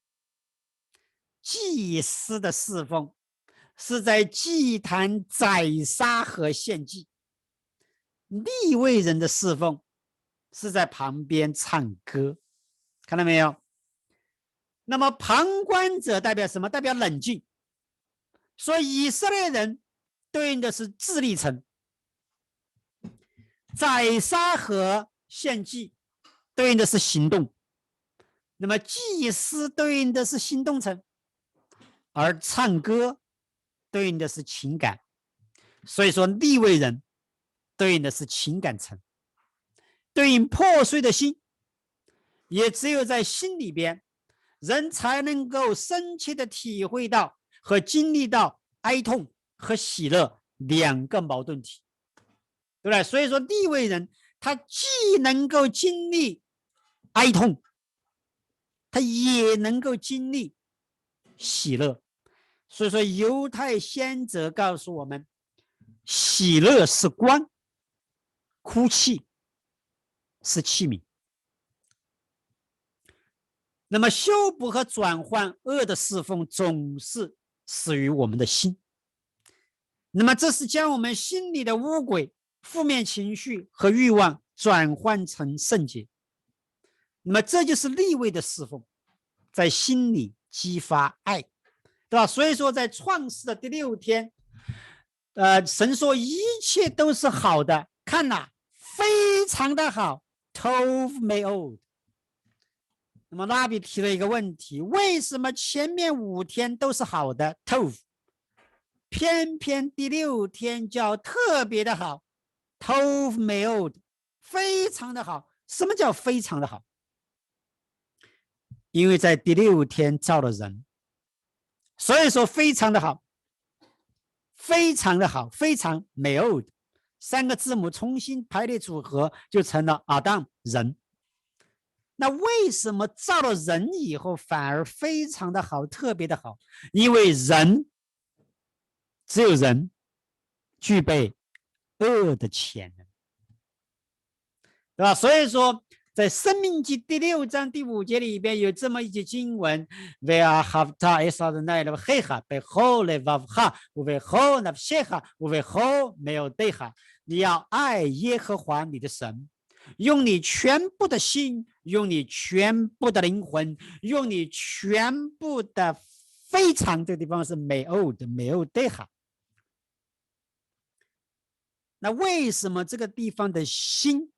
祭司的侍奉是在祭坛宰杀和献祭，利未人的侍奉是在旁边唱歌，看到没有？那么旁观者代表什么？代表冷静。所以以色列人对应的是智力层，宰杀和献祭对应的是行动，那么祭司对应的是行动层，而唱歌对应的是情感。所以说利未人对应的是情感层，对应破碎的心，也只有在心里边人才能够深切的体会到和经历到哀痛和喜乐两个矛盾体，对不对？所以说利未人他既能够经历哀痛，他也能够经历喜乐。所以说犹太先哲告诉我们，喜乐是光，哭泣是器皿。那么修补和转换恶的侍奉总是始于我们的心，那么这是将我们心里的污鬼、负面情绪和欲望转换成圣洁。那么这就是利未的侍奉，在心里激发爱，对吧？所以说在创世的第6天，神说一切都是好的，看哪，非常的好 Tov Meod。那么拉比提了一个问题，为什么前面5天都是好的 Tov， 偏偏第6天叫特别的好 Tov Meod， 非常的好。什么叫非常的好？因为在第6天造了人，所以说非常的好，非常的好，非常 Meod， 3个字母重新排列组合就成了亚当人。那为什么造了人以后反而非常的好，特别的好？因为人只有人具备恶的潜能，对吧？所以说在申命记第6章第5节里边有这么一节经文，为阿哈塔埃萨的奈勒黑哈被后来瓦哈无为后那谢哈无为后没有对哈，你要爱耶和华你的神，用你全部的心，用你全部的灵魂，用你全部的非常，这个地方是美欧的美欧对哈。那为什么这个地方的心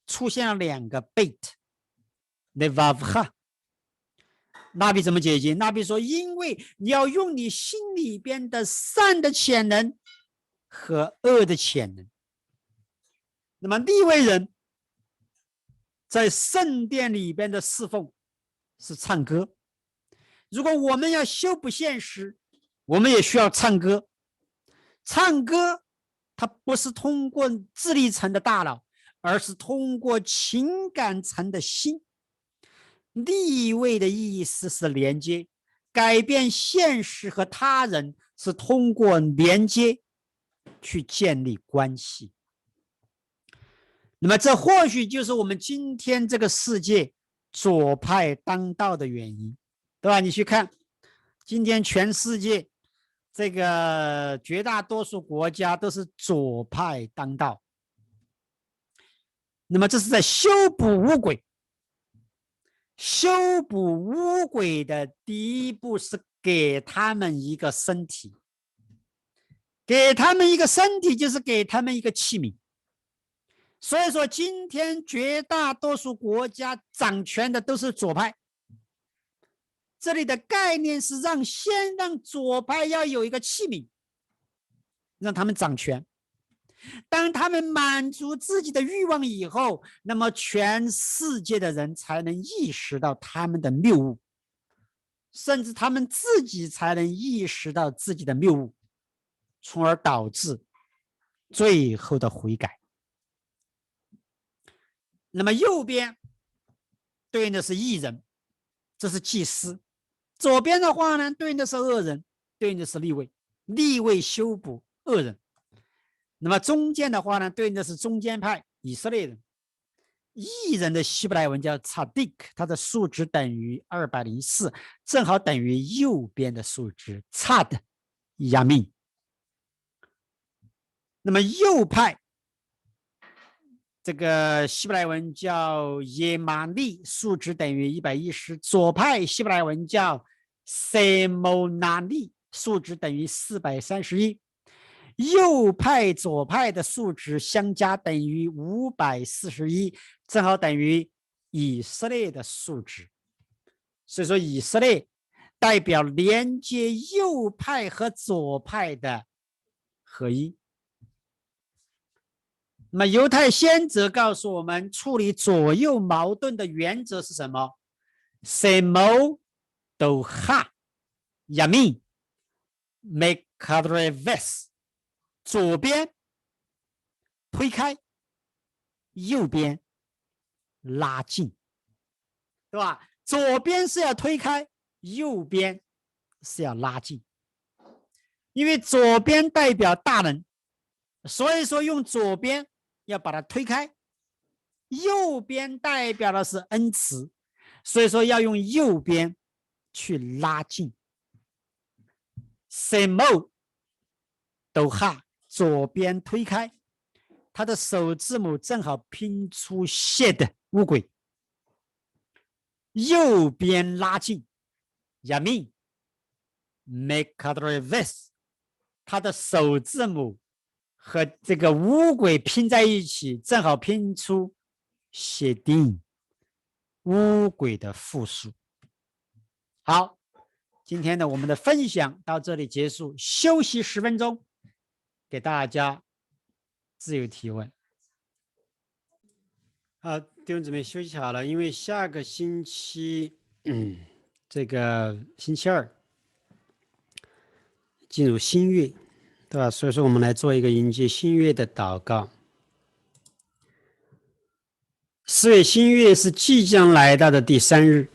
出现了2个 beit levavcha？ 拉比怎么解决？拉比说，因为你要用你心里边的善的潜能和恶的潜能。那么利未人在圣殿里边的侍奉是唱歌，如果我们要修补现实，我们也需要唱歌。唱歌它不是通过智力层的大脑，而是通过情感层的心。利未的意思是连接，改变现实和他人是通过连接去建立关系。那么这或许就是我们今天这个世界左派当道的原因，对吧？你去看今天全世界这个绝大多数国家都是左派当道，那么这是在修补污鬼。修补污鬼的第一步是给他们一个身体，给他们一个身体就是给他们一个器皿。所以说今天绝大多数国家掌权的都是左派，这里的概念是先让左派要有一个器皿，让他们掌权。当他们满足自己的欲望以后，那么全世界的人才能意识到他们的谬误，甚至他们自己才能意识到自己的谬误，从而导致最后的悔改。那么右边对应的是义人，这是祭司；左边的话呢，对应的是恶人，对应的是利未，利未修补恶人。那么中间的话呢，对应的是中间派以色列人。义人的希伯来文叫查迪克，它的数值等于204，正好等于右边的数值查的亚密。那么右派这个希伯来文叫耶玛利，数值等于110。左派希伯来文叫塞摩纳利，数值等于431。右派左派的数值相加等于541，正好等于以色列的数值。所以说以色列代表连接右派和左派的合一。那么犹太先则告诉我们，处理左右矛盾的原则是什么？ Semo do ha yamin mekadreves， 左边推开，右边拉近，对吧？左边是要推开，右边是要拉近，因为左边代表大能，所以说用左边要把它推开，右边代表的是恩慈，所以说要用右边去拉近。Semo do ha， 左边推开，它的首字母正好拼出 shed 乌龟，右边拉近 yamin mekadreves， 它的首字母和这个乌龟拼在一起，正好拼出写定乌龟的复数。好，今天呢我们的分享到这里结束，休息10分钟，给大家自由提问。好，弟兄姊妹休息好了，因为下个星期，这个星期2进入新月，对吧？所以说我们来做一个迎接新月的祷告。4月新月是即将来到的第3日，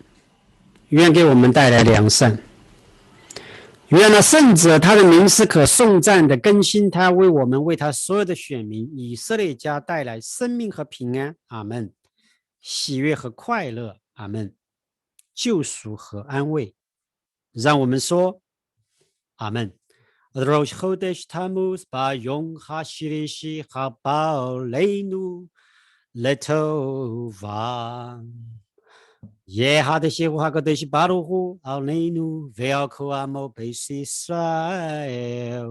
愿给我们带来良善。愿那圣者，他的名是可颂赞的，更新他，为我们为他所有的选民以色列家带来生命和平安。阿们。喜悦和快乐。阿们。救赎和安慰。让我们说阿们。Rosh Chodesh Tammuz Bayom HaShlishi Haba Leinu Letova Yehadeshihu HaKadosh Baruch Hu Aleinu Ve'al Amo Beis Yisrael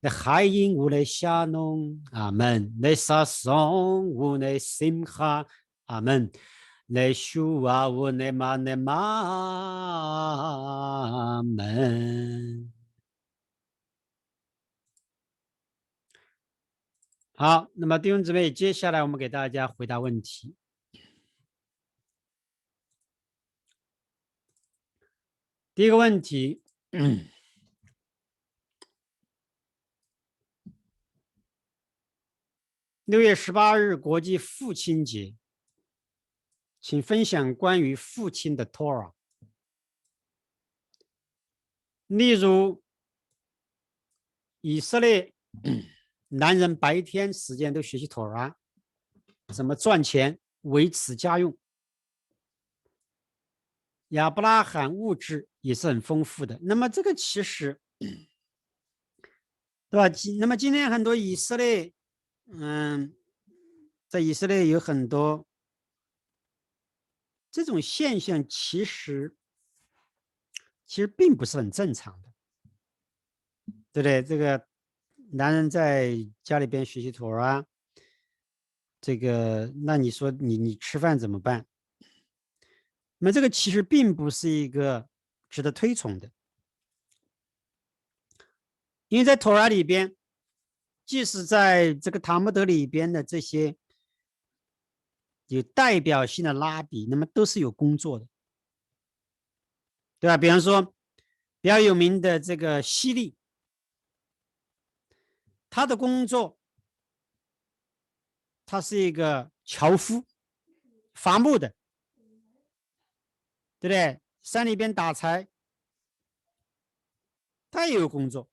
L'chaim u'leShalom Amen L'sason u'leSimcha Amen L'yeshua u'le'manema Amen。好，那么弟兄姊妹，接下来我们给大家回答问题。第一个问题，6月18日国际父亲节，请分享关于父亲的 Torah。例如以色列男人白天时间都学习妥拉，怎么赚钱维持家用。亚伯拉罕物质也是很丰富的。那么这个其实，对吧？那么今天很多以色列，在以色列有很多这种现象，其实并不是很正常的，对不对？这个男人在家里边学习妥拉，这个那你说你吃饭怎么办？那么这个其实并不是一个值得推崇的，因为在妥拉里边，即使在这个塔木德里边的这些有代表性的拉比，那么都是有工作的，对吧？比方说比较有名的这个希利，他的工作，他是一个樵夫，伐木的，对不对？山里边打柴，他也有工作，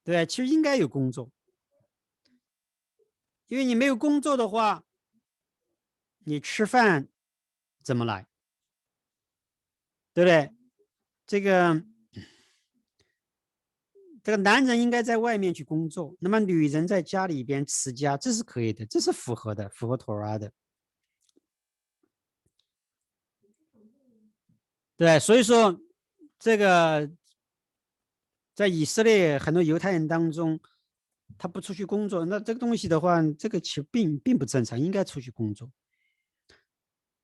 对，其实应该有工作，因为你没有工作的话，你吃饭怎么来？对不对？这个男人应该在外面去工作，那么女人在家里边持家，这是可以的，这是符合的，符合妥拉的。对，所以说这个在以色列很多犹太人当中，他不出去工作，那这个东西的话，这个其实并不正常，应该出去工作，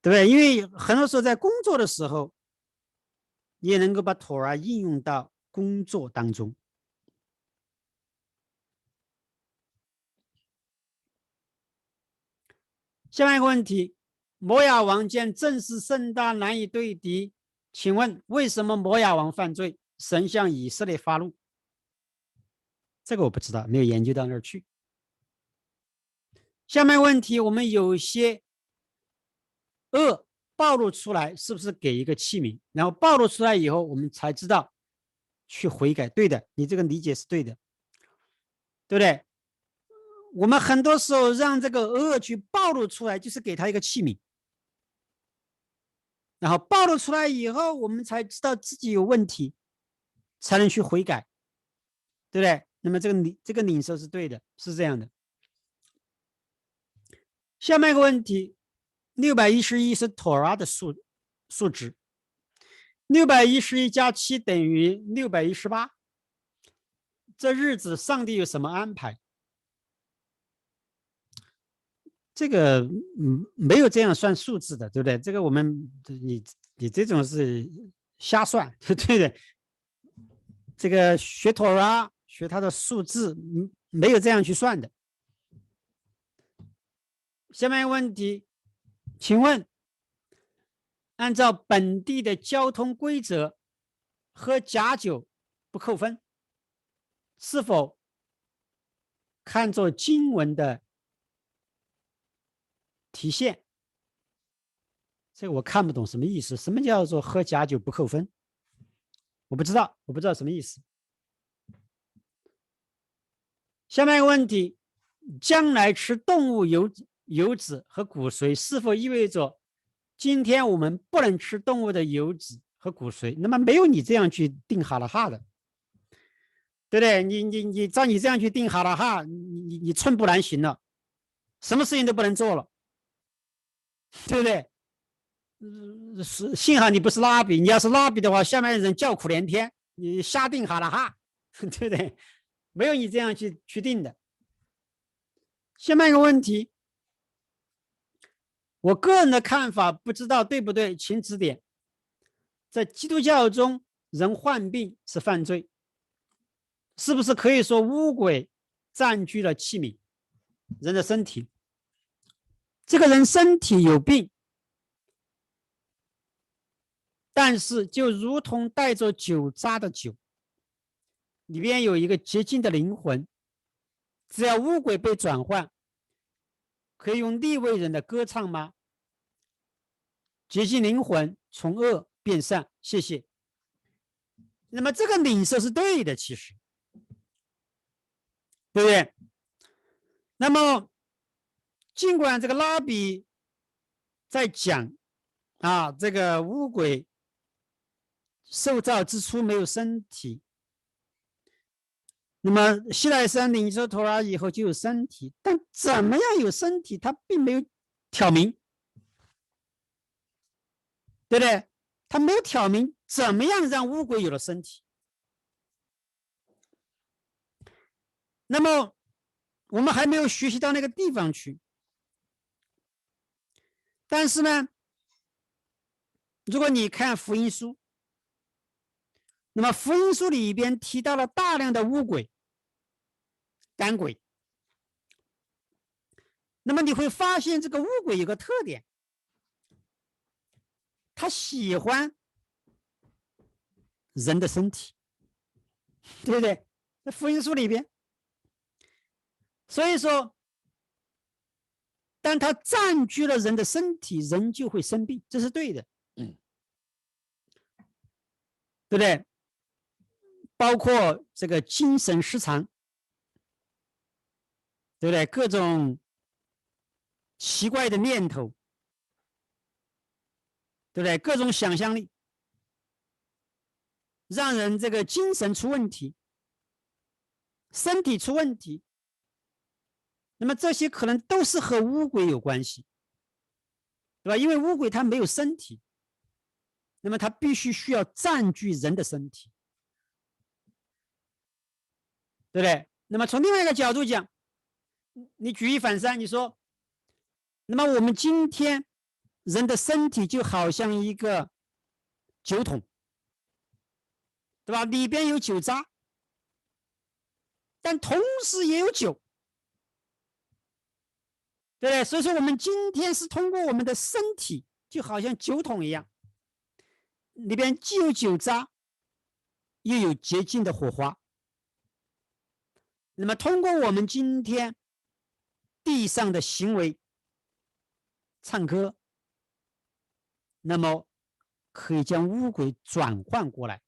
对不对？因为很多时候在工作的时候，你也能够把妥拉应用到工作当中。下面一个问题：摩亚王见阵势甚大，难以对敌，请问为什么摩亚王犯罪？神向以色列发怒？这个我不知道，没有研究到那儿去。下面问题：我们有些恶暴露出来，是不是给一个器皿？然后暴露出来以后，我们才知道去悔改。对的，你这个理解是对的，对不对？我们很多时候让这个恶去暴露出来，就是给他一个器皿。然后暴露出来以后，我们才知道自己有问题，才能去悔改，对不对？那么这个领受是对的，是这样的。下面一个问题，611是妥拉的数值，611加7等于618，这日子上帝有什么安排？这个没有这样算数字的，对不对？这个我们你这种是瞎算，对的。这个学妥拉学它的数字，没有这样去算的。下面问题，请问按照本地的交通规则，喝假酒不扣分，是否看作经文的体现？这个我看不懂什么意思。什么叫做喝假酒不扣分？我不知道，我不知道什么意思。下面一个问题，将来吃动物油脂和骨髓，是否意味着今天我们不能吃动物的油脂和骨髓？那么没有你这样去定哈拉哈的，对不对？你照你这样去定哈拉哈，你寸步难行了，什么事情都不能做了，对不对？幸好你不是拉比，你要是拉比的话，下面的人叫苦连天，你瞎定哈拉哈，对不对？没有你这样去定的。下面一个问题，我个人的看法不知道对不对，请指点。在基督教中，人患病是犯罪，是不是可以说污鬼占据了器皿，人的身体？这个人身体有病，但是就如同带着酒渣的酒，里边有一个洁净的灵魂，只要污鬼被转换，可以用利未人的歌唱吗？洁净灵魂，从恶变善。谢谢。那么这个领受是对的，其实，对不对？那么尽管这个拉比在讲这个乌鬼受造之初没有身体，那么西奈山领受托拉以后就有身体，但怎么样有身体，他并没有挑明，对不对？他没有挑明怎么样让乌鬼有了身体。那么我们还没有学习到那个地方去，但是呢，如果你看福音书，那么福音书里边提到了大量的乌鬼、赶鬼，那么你会发现这个乌鬼有个特点，他喜欢人的身体，对不对？在福音书里边，所以说，当他占据了人的身体，人就会生病，这是对的，对不对？包括这个精神失常，对不对？各种奇怪的念头，对不对？各种想象力，让人这个精神出问题，身体出问题。那么这些可能都是和乌鬼有关系，对吧？因为乌鬼它没有身体，那么它必须需要占据人的身体，对不对？那么从另外一个角度讲，你举一反三，你说，那么我们今天人的身体就好像一个酒桶，对吧？里边有酒渣，但同时也有酒，对不对？所以说我们今天是通过我们的身体，就好像酒桶一样，里边既有酒渣，又有洁净的火花。那么通过我们今天地上的行为，唱歌，那么可以将乌鬼转换过来。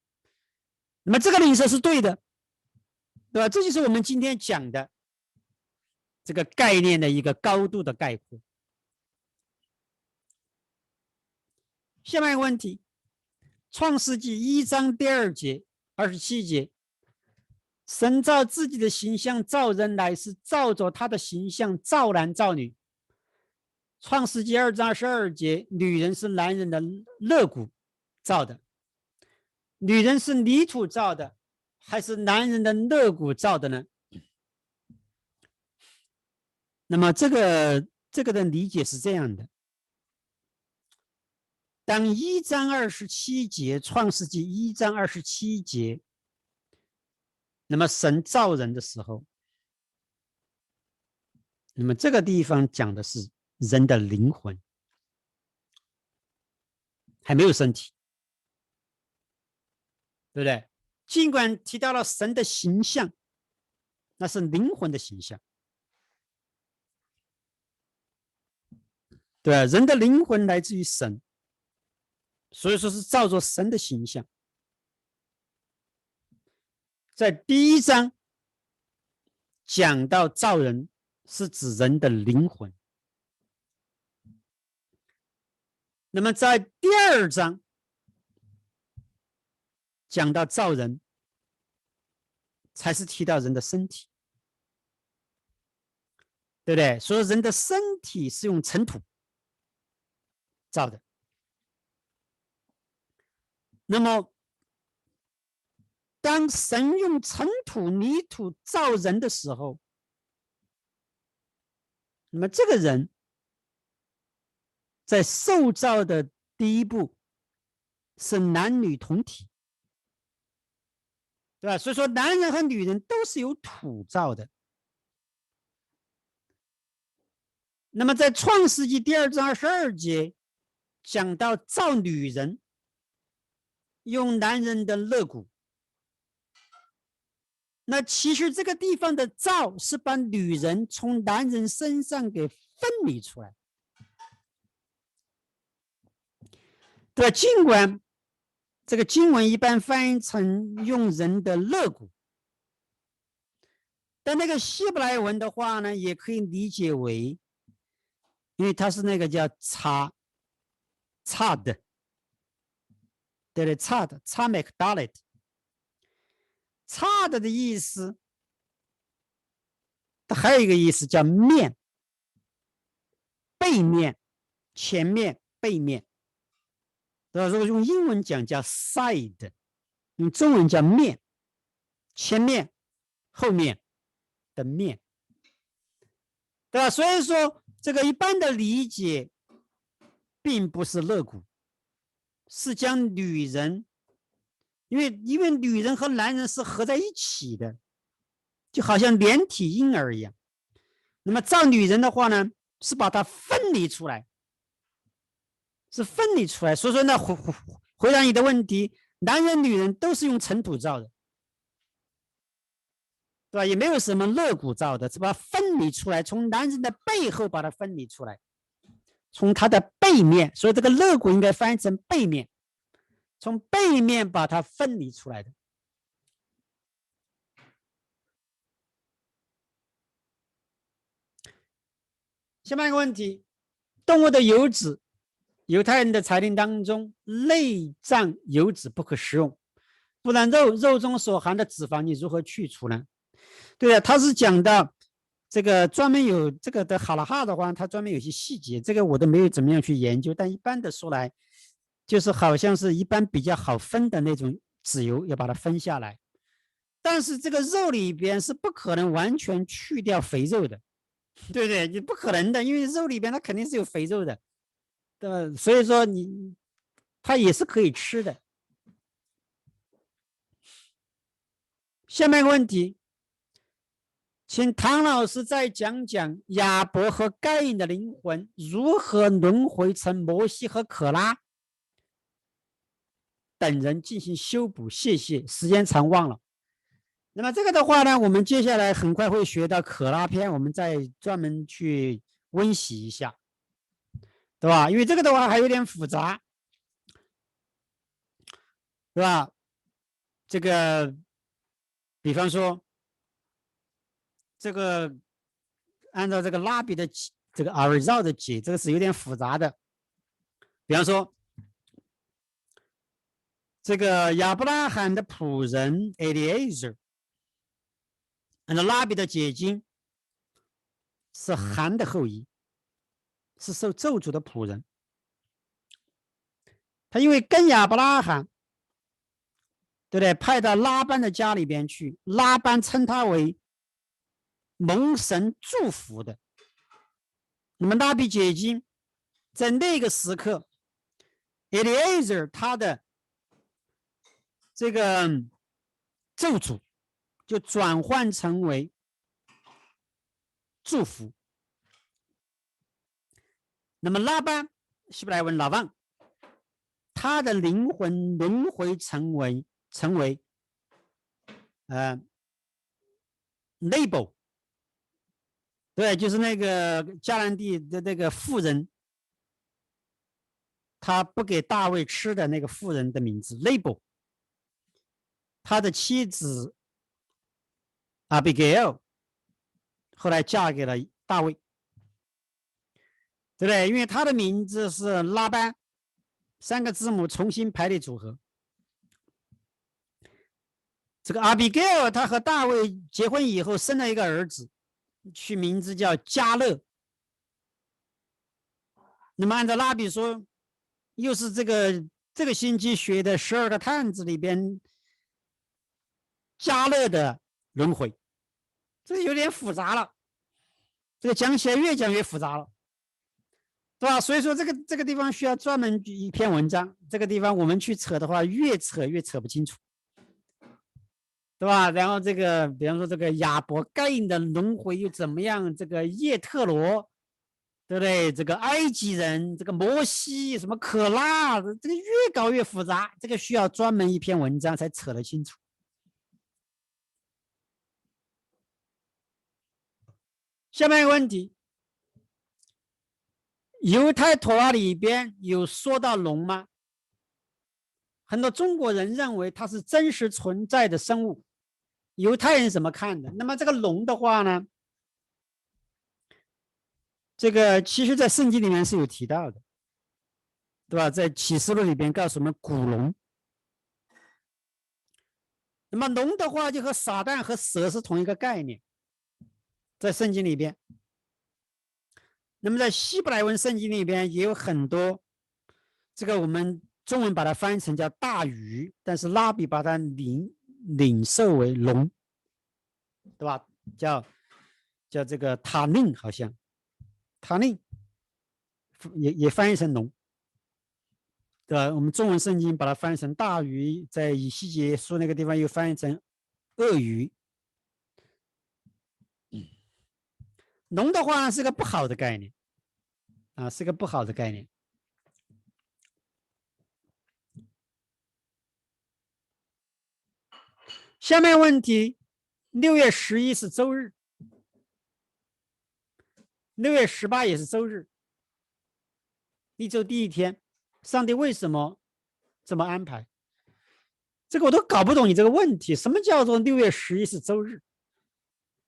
那么这个领受是对的，对吧？这就是我们今天讲的这个概念的一个高度的概括。下面一个问题，创世纪1章第2节27节，神照自己的形象造人，乃是照着他的形象造男造女。创世纪2章22节，女人是男人的肋骨造的，女人是泥土造的，还是男人的肋骨造的呢？那么这个的理解是这样的，当1章27节，创世纪1章27节，那么神造人的时候，那么这个地方讲的是人的灵魂，还没有身体，对不对？尽管提到了神的形象，那是灵魂的形象，对吧？人的灵魂来自于神，所以说是照着神的形象。在第1章讲到造人，是指人的灵魂。那么在第2章讲到造人，才是提到人的身体，对不对？所以人的身体是用尘土造的。那么当神用尘土、泥土造人的时候，那么这个人在受造的第一步是男女同体，对吧？所以说男人和女人都是由土造的。那么在创世纪第2章22节讲到造女人，用男人的肋骨，那其实这个地方的造是把女人从男人身上给分离出来，对吧？尽管这个经文一般翻译成用人的肋骨，但那个希伯来文的话呢，也可以理解为，因为它是那个叫差的，对对，差的 Dalet， 差的意思，它还有一个意思叫面，背面、前面、背面。如果用英文讲叫 side， 用中文叫面，前面、后面的面，对吧？所以说，这个一般的理解，并不是肋骨，是将女人，因为女人和男人是合在一起的，就好像连体婴儿一样。那么造女人的话呢，是把它分离出来，是分离出来。所以说呢，回答你的问题，男人女人都是用尘土造的，对吧？也没有什么肋骨造的，是把它分离出来，从男人的背后把它分离出来，从他的背面，所以这个肋骨应该翻译成背面，从背面把它分离出来的。下面一个问题，动物的油脂，犹太人的裁定当中，内脏油脂不可食用，不然肉中所含的脂肪你如何去除呢？对啊，他是讲到这个专门有这个的哈拉哈的话，它专门有些细节，这个我都没有怎么样去研究，但一般的说来，就是好像是一般比较好分的那种脂油，要把它分下来。但是这个肉里边是不可能完全去掉肥肉的，对不对？你不可能的，因为肉里边它肯定是有肥肉的，对吧？所以说它也是可以吃的。下面一个问题，请唐老师再讲讲亚伯和该隐的灵魂如何轮回成摩西和可拉等人进行修补。谢谢，时间长忘了。那么这个的话呢，我们接下来很快会学到可拉篇，我们再专门去温习一下，对吧？因为这个的话还有点复杂，对吧？这个，比方说，这个按照这个拉比的这个阿瑞绕的解，这个是有点复杂的。比方说，这个亚伯拉罕的仆人 Eliezer， 按照拉比的解经，是含的后裔，是受咒诅的仆人。他因为跟亚伯拉罕，对不对？派到拉班的家里边去，拉班称他为蒙神祝福的。那么拉比解经，在那个时刻 ，Eliezer 他的这个咒诅就转换成为祝福。那么拉班，希伯来文拉旺，他的灵魂轮回成为Nabal， 对，就是那个迦南地的那个妇人，他不给大卫吃的那个妇人的名字 Nabal， 他的妻子Abigail 后来嫁给了大卫，对不对？因为他的名字是拉班3个字母重新排列组合。这个 Abigail 他和大卫结婚以后生了一个儿子，取名字叫加勒。那么按照拉比说，又是这个星期学的12个探子里边加勒的轮回，这有点复杂了，这个讲起来越讲越复杂了，对吧？所以说这个地方需要专门一篇文章，这个地方我们去扯的话，越扯越扯不清楚，对吧？然后这个比方说这个亚伯该隐的轮回又怎么样？这个叶特罗，对不对？这个埃及人，这个摩西，什么可拉，这个越搞越复杂，这个需要专门一篇文章才扯得清楚。下面一个问题，犹太陀拉里边有说到龙吗？很多中国人认为它是真实存在的生物，犹太人怎么看的？那么这个龙的话呢，这个其实在圣经里面是有提到的，对吧？在启示录里边告诉我们古龙。那么龙的话就和撒旦和蛇是同一个概念，在圣经里边。那么在希伯来文圣经里边也有很多，这个我们中文把它翻译成叫大鱼，但是拉比把它领受为龙，对吧？叫这个塔宁，好像塔宁也翻译成龙，对吧？我们中文圣经把它翻译成大鱼，在以西结书那个地方又翻译成鳄鱼。龙的话是个不好的概念啊，是个不好的概念。下面问题，6月11是周日，6月18也是周日，一周第一天，上帝为什么这么安排？这个我都搞不懂你这个问题，什么叫做6月11是周日？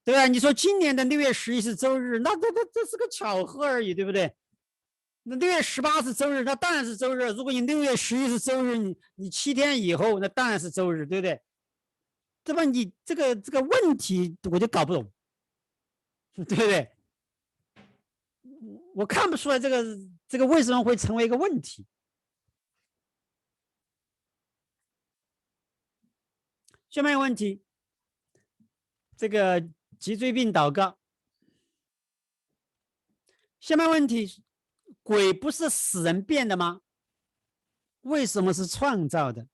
对吧？你说今年的6月11是周日，那这是个巧合而已，对不对？那6月18是周日，那当然是周日。如果你6月11是周日，你7天以后，那当然是周日，对不对？这么你这个问题我就搞不懂，对不对？我看不出来这个为什么会成为一个问题。下面问题，这个脊椎病祷告。下面问题，鬼不是死人变的吗？为什么是创造的？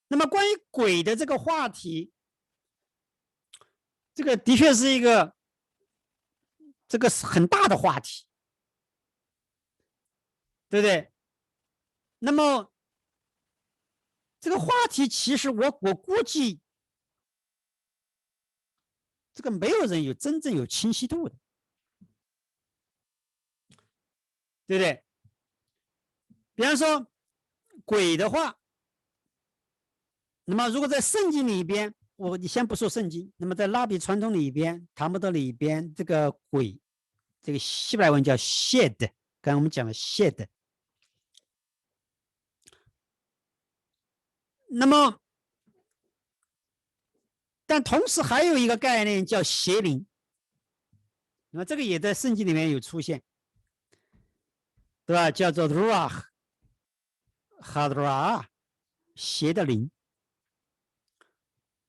那么关于鬼的这个话题，这个的确是一个这个是很大的话题，对不对？那么这个话题其实我估计这个没有人真正有清晰度的，对不对？比方说鬼的话，那么如果在圣经里边，你先不说圣经，那么在拉比传统里边，塔木德里边，这个鬼，这个希伯来文叫 shed， 刚刚我们讲了 shed。那么，但同时还有一个概念叫邪灵，那么这个也在圣经里面有出现，对吧？叫做 ruach hadra， 邪的灵。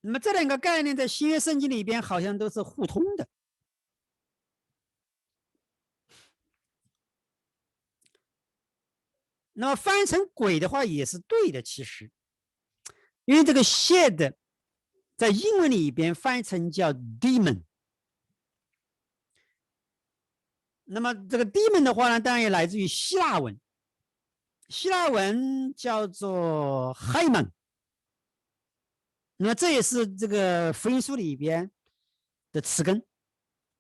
那么这两个概念在新约圣经里边好像都是互通的。那么翻译成鬼的话也是对的，其实，因为这个 shed 在英文里边翻译成叫 demon。那么这个 demon 的话呢，当然也来自于希腊文，希腊文叫做 Haimon。那么这也是这个福音书里边的词根，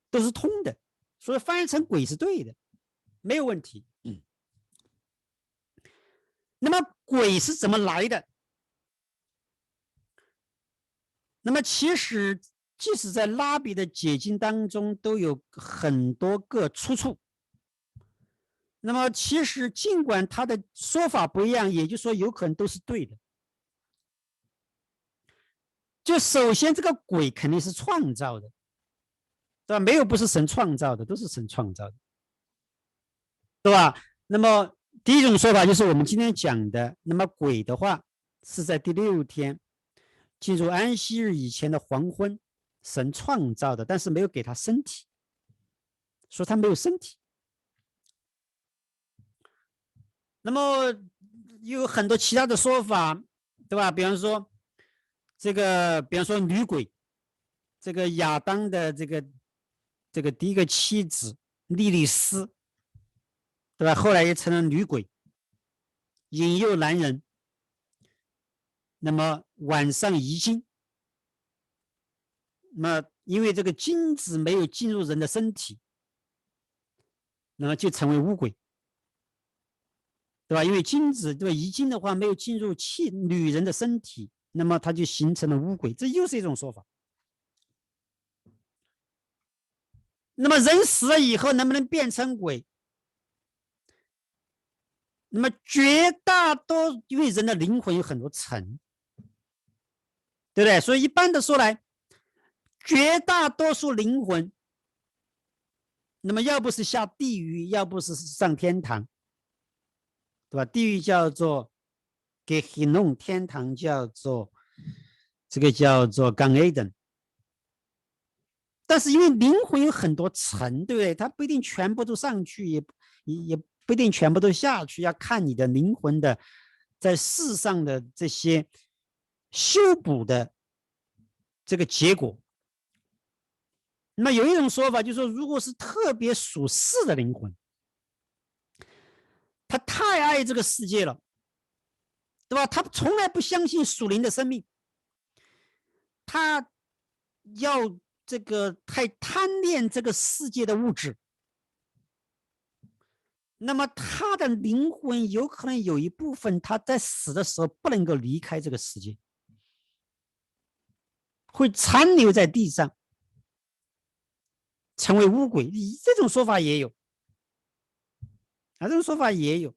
都是通的，所以翻译成鬼是对的，没有问题。那么鬼是怎么来的？那么其实即使在拉比的解经当中都有很多个出处。那么其实尽管他的说法不一样，也就是说有可能都是对的。就首先这个鬼肯定是创造的，对吧？没有不是神创造的，都是神创造的，对吧？那么第一种说法就是我们今天讲的，那么鬼的话是在第6天进入安息日以前的黄昏，神创造的，但是没有给他身体，说他没有身体。那么有很多其他的说法，对吧？比方说女鬼，这个亚当的这个第一个妻子莉莉丝，对吧？后来也成了女鬼，引诱男人，那么晚上遗精，那么因为这个精子没有进入人的身体，那么就成为巫鬼。对吧？因为精子对吧，遗精的话没有进入女人的身体，那么它就形成了巫鬼，这又是一种说法。那么人死了以后能不能变成鬼？那么绝大多因为人的灵魂有很多层，对不对？所以一般的说来，绝大多数灵魂，那么要不是下地狱，要不是上天堂，对吧？地狱叫做给黑弄，天堂叫做这个叫做刚 A 等。但是因为灵魂有很多层，对不对？它不一定全部都上去，也不一定全部都下去，要看你的灵魂的在世上的这些修补的这个结果。那么有一种说法就是说，如果是特别属世的灵魂，他太爱这个世界了，对吧？他从来不相信属灵的生命，他要这个太贪恋这个世界的物质，那么他的灵魂有可能有一部分他在死的时候不能够离开这个世界，会残留在地上，成为巫鬼。这种说法也有啊，这种说法也有，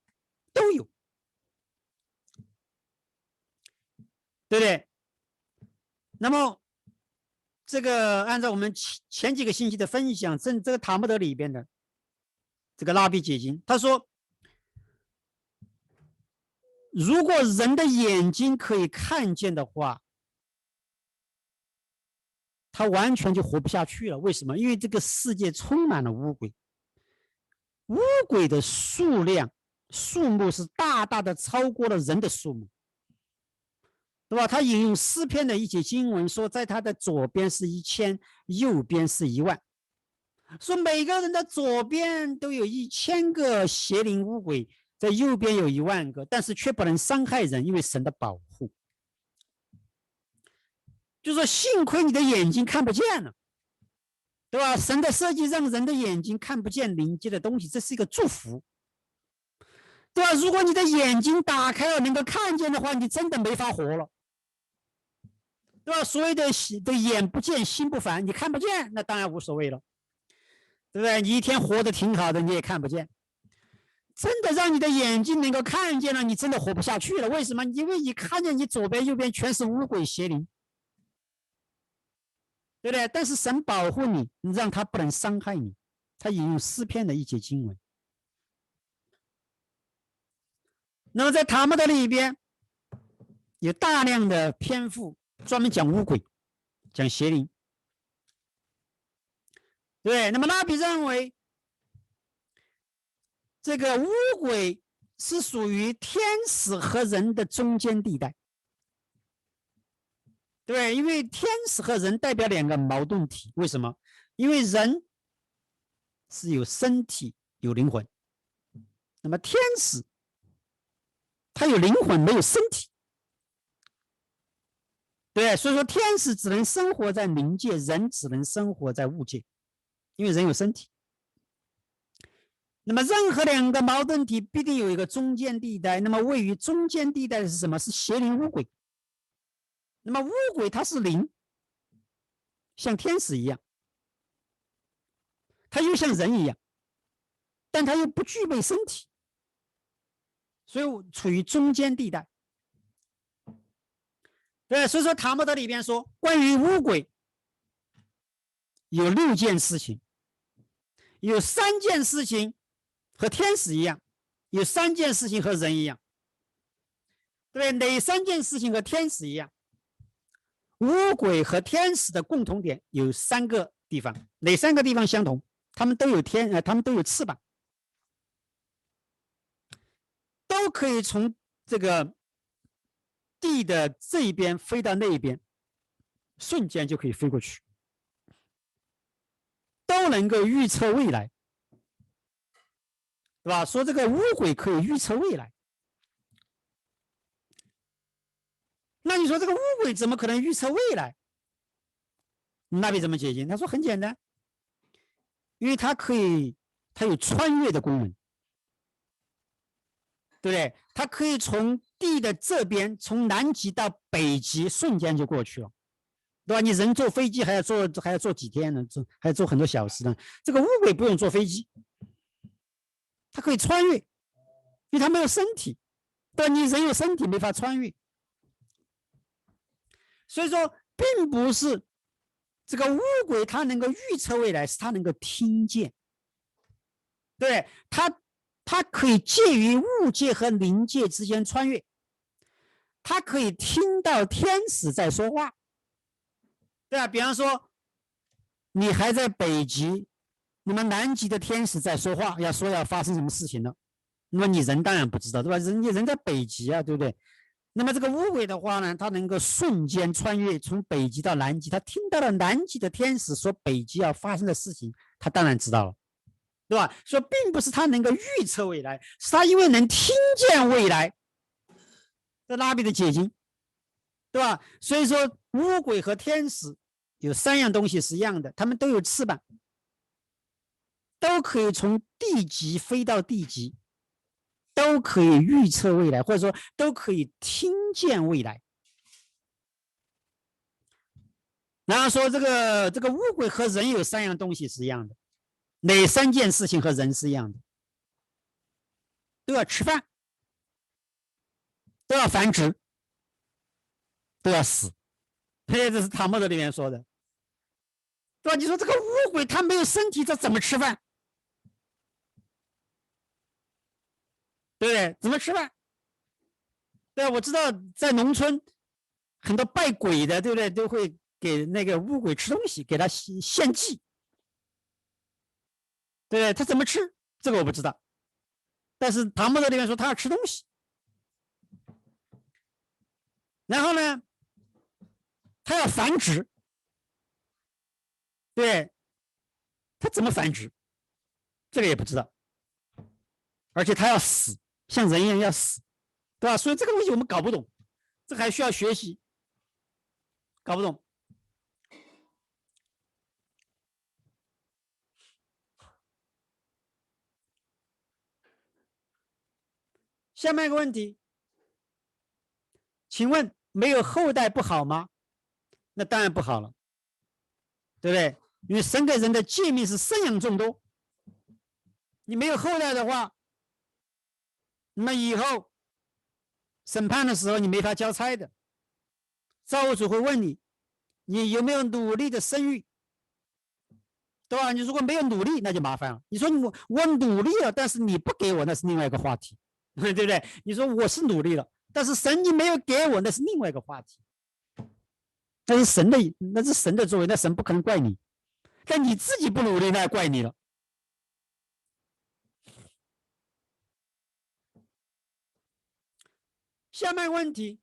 都有，对不对？那么这个按照我们前几个星期的分享，这个塔木德里边的这个拉比解经，他说，如果人的眼睛可以看见的话，他完全就活不下去了。为什么？因为这个世界充满了巫鬼，巫鬼的数目是大大的超过了人的数目，对吧？他引用诗篇的一节经文说，在他的左边是1000，右边是10000，说每个人的左边都有1000个邪灵巫鬼，在右边有10000个，但是却不能伤害人，因为神的保护。就说幸亏你的眼睛看不见了，对吧？神的设计让人的眼睛看不见灵界的东西，这是一个祝福，对吧？如果你的眼睛打开了能够看见的话，你真的没法活了，对吧？所谓的眼不见心不烦，你看不见那当然无所谓了，对不对？你一天活得挺好的，你也看不见，真的让你的眼睛能够看见了，你真的活不下去了。为什么？因为你看见你左边右边全是巫鬼邪灵，对不对？但是神保护你，让他不能伤害你。他引用诗篇的一节经文。那么在塔木德里边有大量的篇幅专门讲巫鬼，讲邪灵。对，那么拉比认为，这个巫鬼是属于天使和人的中间地带。对，因为天使和人代表两个矛盾体。为什么？因为人是有身体有灵魂，那么天使他有灵魂没有身体。对，所以说天使只能生活在灵界，人只能生活在物界，因为人有身体。那么任何两个矛盾体必定有一个中间地带，那么位于中间地带的是什么？是邪灵巫鬼。那么巫鬼它是灵，像天使一样，它又像人一样，但它又不具备身体，所以处于中间地带。对，所以说塔木德里边说，关于巫鬼有6件事情，有3件事情和天使一样，有3件事情和人一样。对，哪3件事情和天使一样？巫鬼和天使的共同点有3个地方，哪3个地方相同？他们都有他们都有翅膀，都可以从这个地的这一边飞到那一边，瞬间就可以飞过去，都能够预测未来，对吧？说这个巫鬼可以预测未来，那你说这个巫鬼怎么可能预测未来？那你怎么解决？他说很简单，因为它有穿越的功能，对不对？它可以从地的这边，从南极到北极，瞬间就过去了，对吧？你人坐飞机还要坐几天呢？还要坐很多小时呢。这个乌龟不用坐飞机，它可以穿越，因为它没有身体，对吧？你人有身体没法穿越，所以说并不是这个乌龟它能够预测未来，是它能够听见，对，它可以介于物界和灵界之间穿越，它可以听到天使在说话，对吧？比方说你还在北极，那么南极的天使在说话，要发生什么事情了，那么你人当然不知道，对吧？人在北极啊，对不对？那么这个乌龟的话呢，它能够瞬间穿越从北极到南极，它听到了南极的天使说北极要发生的事情，它当然知道了，对吧？所以并不是它能够预测未来，是它因为能听见未来。这拉比的解经，对吧？所以说乌龟和天使有3样东西是一样的，它们都有翅膀，都可以从地极飞到地极，都可以预测未来，或者说都可以听见未来。然后说这个乌龟和人有3样东西是一样的，哪3件事情和人是一样的？都要吃饭，都要繁殖，都要死。这是塔木德里面说的，对吧？你说这个乌龟它没有身体，它怎么吃饭？对不对？怎么吃饭？对啊，我知道在农村很多拜鬼的，对不对？都会给那个乌龟吃东西，给它献祭，对不对？它怎么吃？这个我不知道。但是塔木德里面说它要吃东西，然后呢，它要繁殖，对，它怎么繁殖？这个也不知道。而且它要死，像人一样要死，对吧？所以这个东西我们搞不懂，这还需要学习，搞不懂。下面一个问题，请问没有后代不好吗？那当然不好了，对不对？因为神给人的诫命是生养众多，你没有后代的话，那么以后审判的时候你没法交差的，造物主会问你，你有没有努力的生育，对吧？你如果没有努力，那就麻烦了。你说我努力了，但是你不给我，那是另外一个话题，对不对？你说我是努力了，但是神你没有给我，那是另外一个话题。那是神的作为，那神不可能怪你。但你自己不努力，那怪你了。下面问题，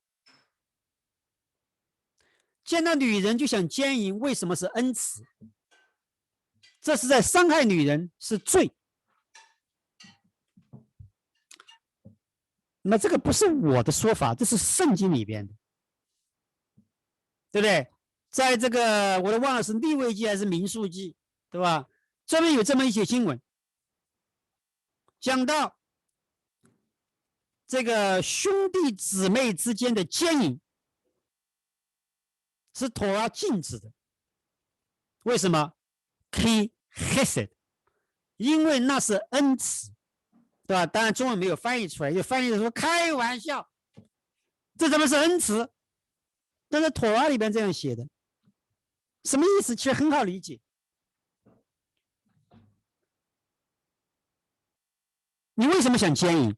见到女人就想奸淫，为什么是恩慈？这是在伤害女人，是罪。那这个不是我的说法，这是圣经里边的，对不对？在这个我都忘了是利未记还是民数记，对吧？专门有这么一些经文，讲到这个兄弟姊妹之间的奸淫是妥拉禁止的。为什么 ？Ki Hesed， 因为那是恩慈，对吧？当然中文没有翻译出来，就翻译的说开玩笑，这怎么是恩慈？但是妥拉里边这样写的，什么意思？其实很好理解。你为什么想奸淫？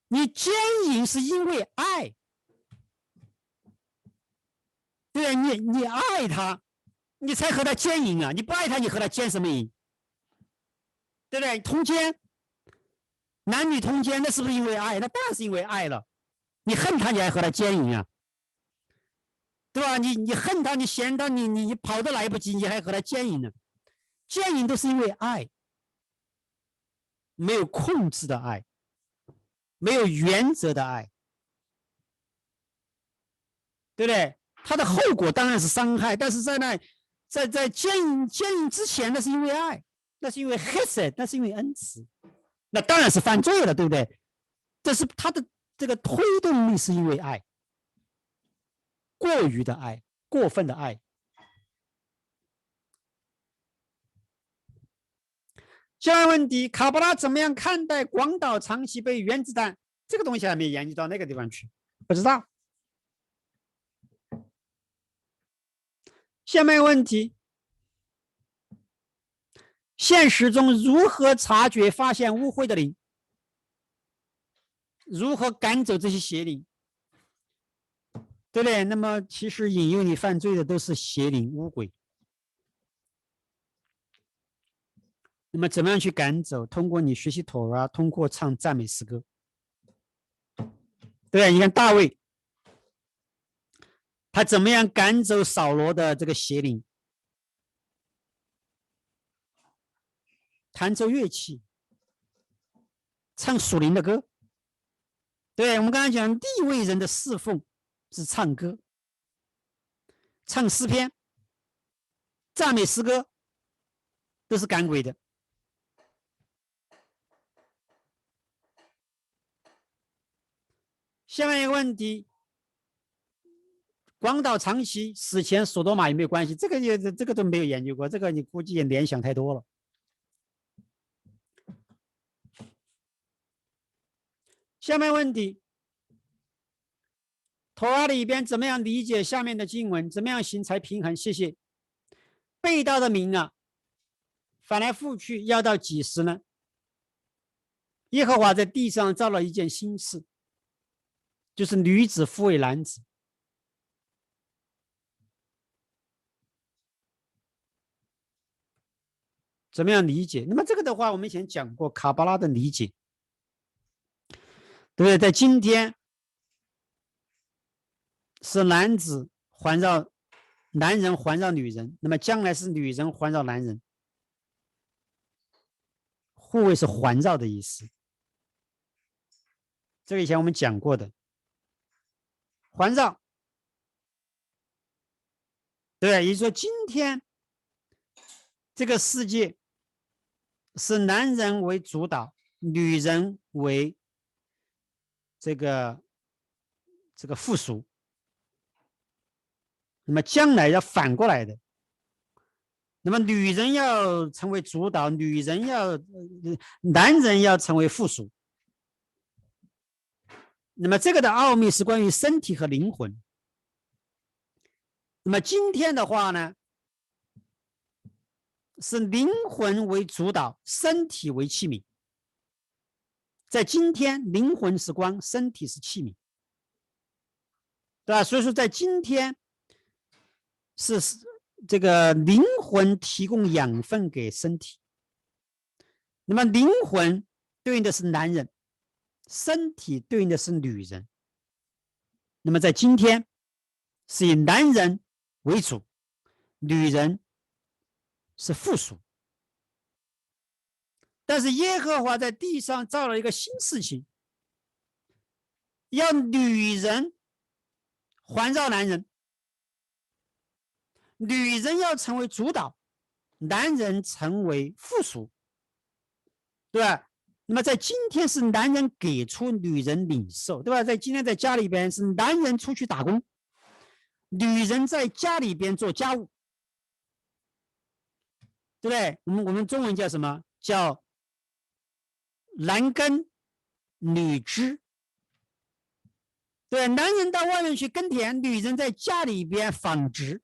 你奸淫是因为爱，对，你爱他，你才和他奸淫啊！你不爱他，你和他奸什么淫？对不对？通奸，男女通奸，那是不是因为爱？那当然是因为爱了。你恨他，你还和他奸淫啊？对吧？你恨他，你嫌他，你跑都来不及，你还和他奸淫呢？奸淫都是因为爱，没有控制的爱，没有原则的爱，对不对？它的后果当然是伤害，但是在奸淫之前，那是因为爱，那是因为 hesed， 那是因为恩慈。那当然是犯罪了，对不对？这是他的这个推动力是因为爱，过于的爱，过分的爱。下一个问题，卡巴拉怎么样看待广岛长崎被原子弹？这个东西还没研究到那个地方去，不知道。下面一个问题，现实中如何察觉发现污秽的灵？如何赶走这些邪灵？对不对？那么其实引诱你犯罪的都是邪灵污鬼。那么怎么样去赶走？通过你学习妥拉，通过唱赞美诗歌。对，你看大卫，他怎么样赶走扫罗的这个邪灵？弹奏乐器，唱属灵的歌。对，我们刚才讲利未人的侍奉是唱歌，唱诗篇、赞美诗歌，都是赶鬼的。下面一个问题，广岛长崎死前索多玛有没有关系？这个都没有研究过，这个你估计也联想太多了。下面问题，托拉里边怎么样理解下面的经文？怎么样行才平衡？谢谢。被盗的民啊，翻来覆去要到几时呢？耶和华在地上造了一件新事，就是女子复为男子。怎么样理解？那么这个的话，我们以前讲过卡巴拉的理解，对不对？在今天是男子环绕男人环绕女人，那么将来是女人环绕男人，护卫是环绕的意思。这个以前我们讲过的，环绕，对，也就是说今天这个世界是男人为主导，女人为这个附属。那么将来要反过来的，那么女人要成为主导，男人要成为附属。那么这个的奥秘是关于身体和灵魂。那么今天的话呢，是灵魂为主导，身体为器皿。在今天，灵魂是光，身体是器皿，对吧？所以说，在今天是这个灵魂提供养分给身体，那么灵魂对应的是男人，身体对应的是女人。那么在今天是以男人为主，女人是附属。但是耶和华在地上造了一个新事情，要女人环绕男人，女人要成为主导，男人成为附属，对吧？那么在今天是男人给出，女人领受，对吧？在今天在家里边是男人出去打工，女人在家里边做家务，对不对？我们中文叫什么？叫男耕女织。对，男人到外面去耕田，女人在家里边纺织。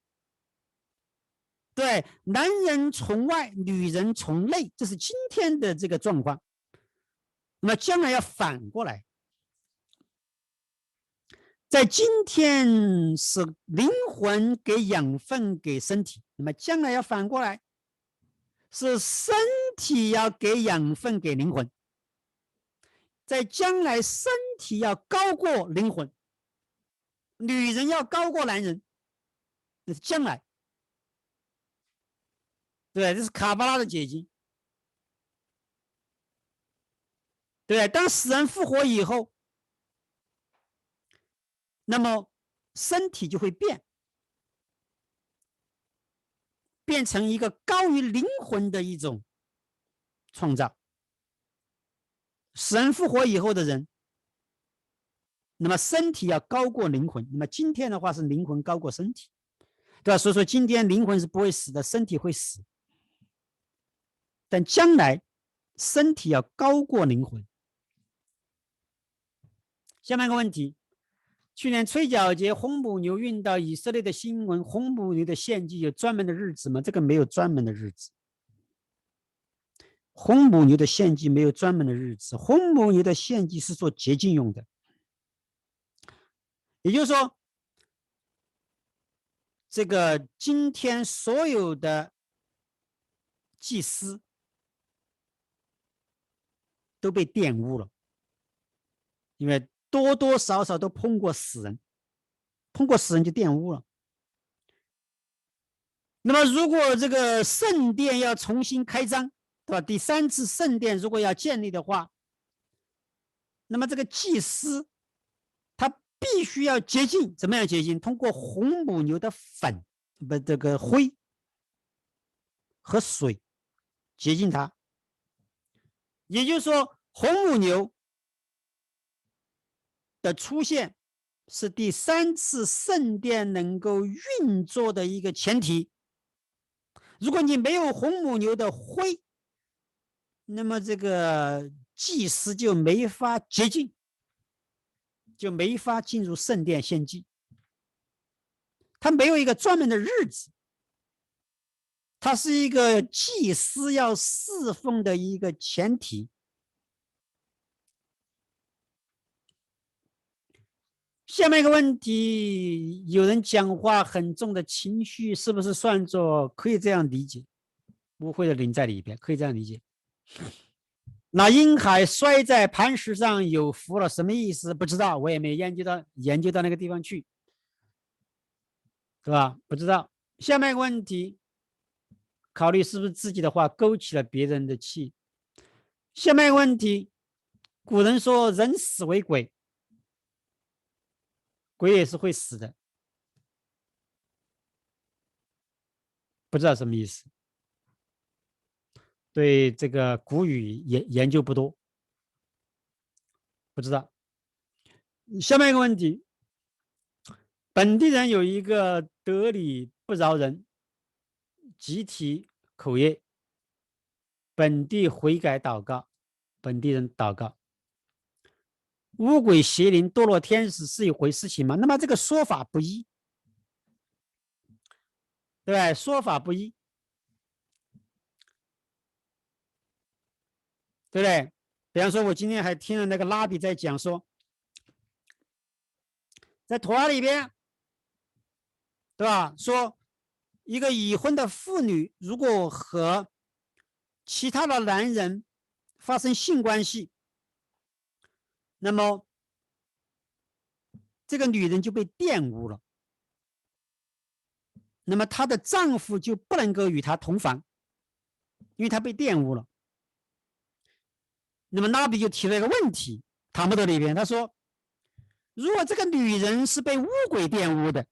对，男人从外，女人从内，这是今天的这个状况。那么将来要反过来，在今天是灵魂给养分给身体，那么将来要反过来，是身体要给养分给灵魂。在将来，身体要高过灵魂，女人要高过男人，这是将来。对，这是卡巴拉的结晶。对，当死人复活以后，那么身体就会变成一个高于灵魂的一种创造。死人复活以后的人，那么身体要高过灵魂。那么今天的话是灵魂高过身体，对吧？所以说今天灵魂是不会死的，身体会死。但将来身体要高过灵魂。下面一个问题，去年吹角节红母牛运到以色列的新闻，红母牛的献祭有专门的日子吗？这个没有专门的日子。红母牛的献祭没有专门的日子，红母牛的献祭是做洁净用的。也就是说，这个今天所有的祭司都被玷污了，因为多多少少都碰过死人，碰过死人就玷污了。那么如果这个圣殿要重新开张，对吧？第3次圣殿如果要建立的话，那么这个祭司他必须要洁净，怎么样洁净？通过红母牛的粉，这个灰和水洁净它。也就是说，红母牛的出现是第3次圣殿能够运作的一个前提。如果你没有红母牛的灰，那么这个祭司就没法洁净，就没法进入圣殿献祭。它没有一个专门的日子，它是一个祭司要侍奉的一个前提。下面一个问题，有人讲话很重的情绪，是不是算作可以这样理解？误会的灵在里边，可以这样理解。那婴孩摔在磐石上有福了，什么意思？不知道，我也没研究到那个地方去，对吧？不知道。下面一个问题，考虑是不是自己的话勾起了别人的气。下面一个问题，古人说人死为鬼，鬼也是会死的，不知道什么意思。对这个古语研究不多，不知道。下面一个问题，本地人有一个得理不饶人，集体口业，本地悔改祷告，本地人祷告。巫鬼邪灵堕落天使是一回事情吗？那么这个说法不一，对吧？说法不一，对不对？比方说，我今天还听了那个拉比在讲说，在托拉里边，对吧？说一个已婚的妇女如果和其他的男人发生性关系，那么这个女人就被玷污了，那么她的丈夫就不能够与她同房，因为她被玷污了。那么拉比就提了一个问题，塔木德里边他说，如果这个女人是被巫鬼玷污的，